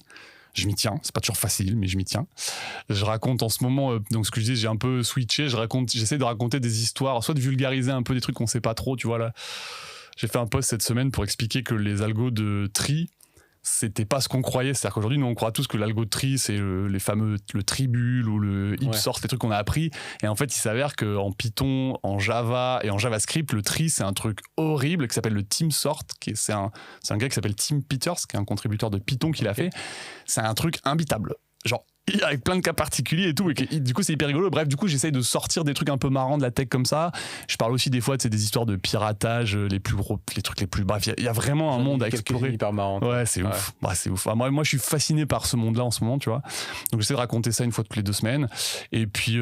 S1: Je m'y tiens, c'est pas toujours facile, mais je m'y tiens. Je raconte en ce moment, donc ce que je disais, j'ai un peu switché, j'essaie de raconter des histoires, soit de vulgariser un peu des trucs qu'on sait pas trop, tu vois là. J'ai fait un post cette semaine pour expliquer que les algos de tri, c'était pas ce qu'on croyait. C'est-à-dire qu'aujourd'hui, nous, on croit tous que l'algo de tri, c'est le fameux Tribule ou le Ipsort, les trucs qu'on a appris. Et en fait, il s'avère qu'en Python, en Java et en JavaScript, le tri, c'est un truc horrible qui s'appelle le TeamSort. C'est un gars qui s'appelle Tim Peters, qui est un contributeur de Python qui l'a fait. C'est un truc imbitable. Genre, avec plein de cas particuliers et tout, et du coup c'est hyper rigolo. Bref, du coup j'essaye de sortir des trucs un peu marrants de la tech comme ça. Je parle aussi des fois de des histoires de piratage, les trucs les plus, bref, il y a vraiment un monde à explorer.
S2: Hyper marrant.
S1: Ouais, c'est ouf. Ouais, c'est ouf. Moi je suis fasciné par ce monde là en ce moment, tu vois. Donc j'essaie de raconter ça une fois toutes les 2 semaines, et puis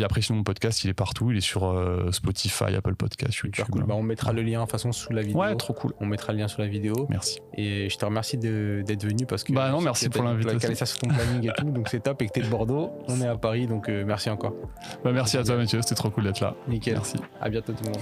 S1: après sinon mon podcast il est partout, il est sur Spotify, Apple Podcast, YouTube.
S2: Cool. On mettra le lien de toute façon sous la vidéo.
S1: Ouais, trop cool.
S2: On mettra le lien sous la vidéo.
S1: Merci.
S2: Et je te remercie d'être venu parce que
S1: non, merci pour l'invitation.
S2: Tu as calé ça sur ton planning et tout, donc c'est top. Et que t'es de Bordeaux, on est à Paris, donc merci encore.
S1: Merci à toi Mathieu, c'était trop cool d'être là.
S2: Nickel.
S1: Merci.
S2: À bientôt tout le monde.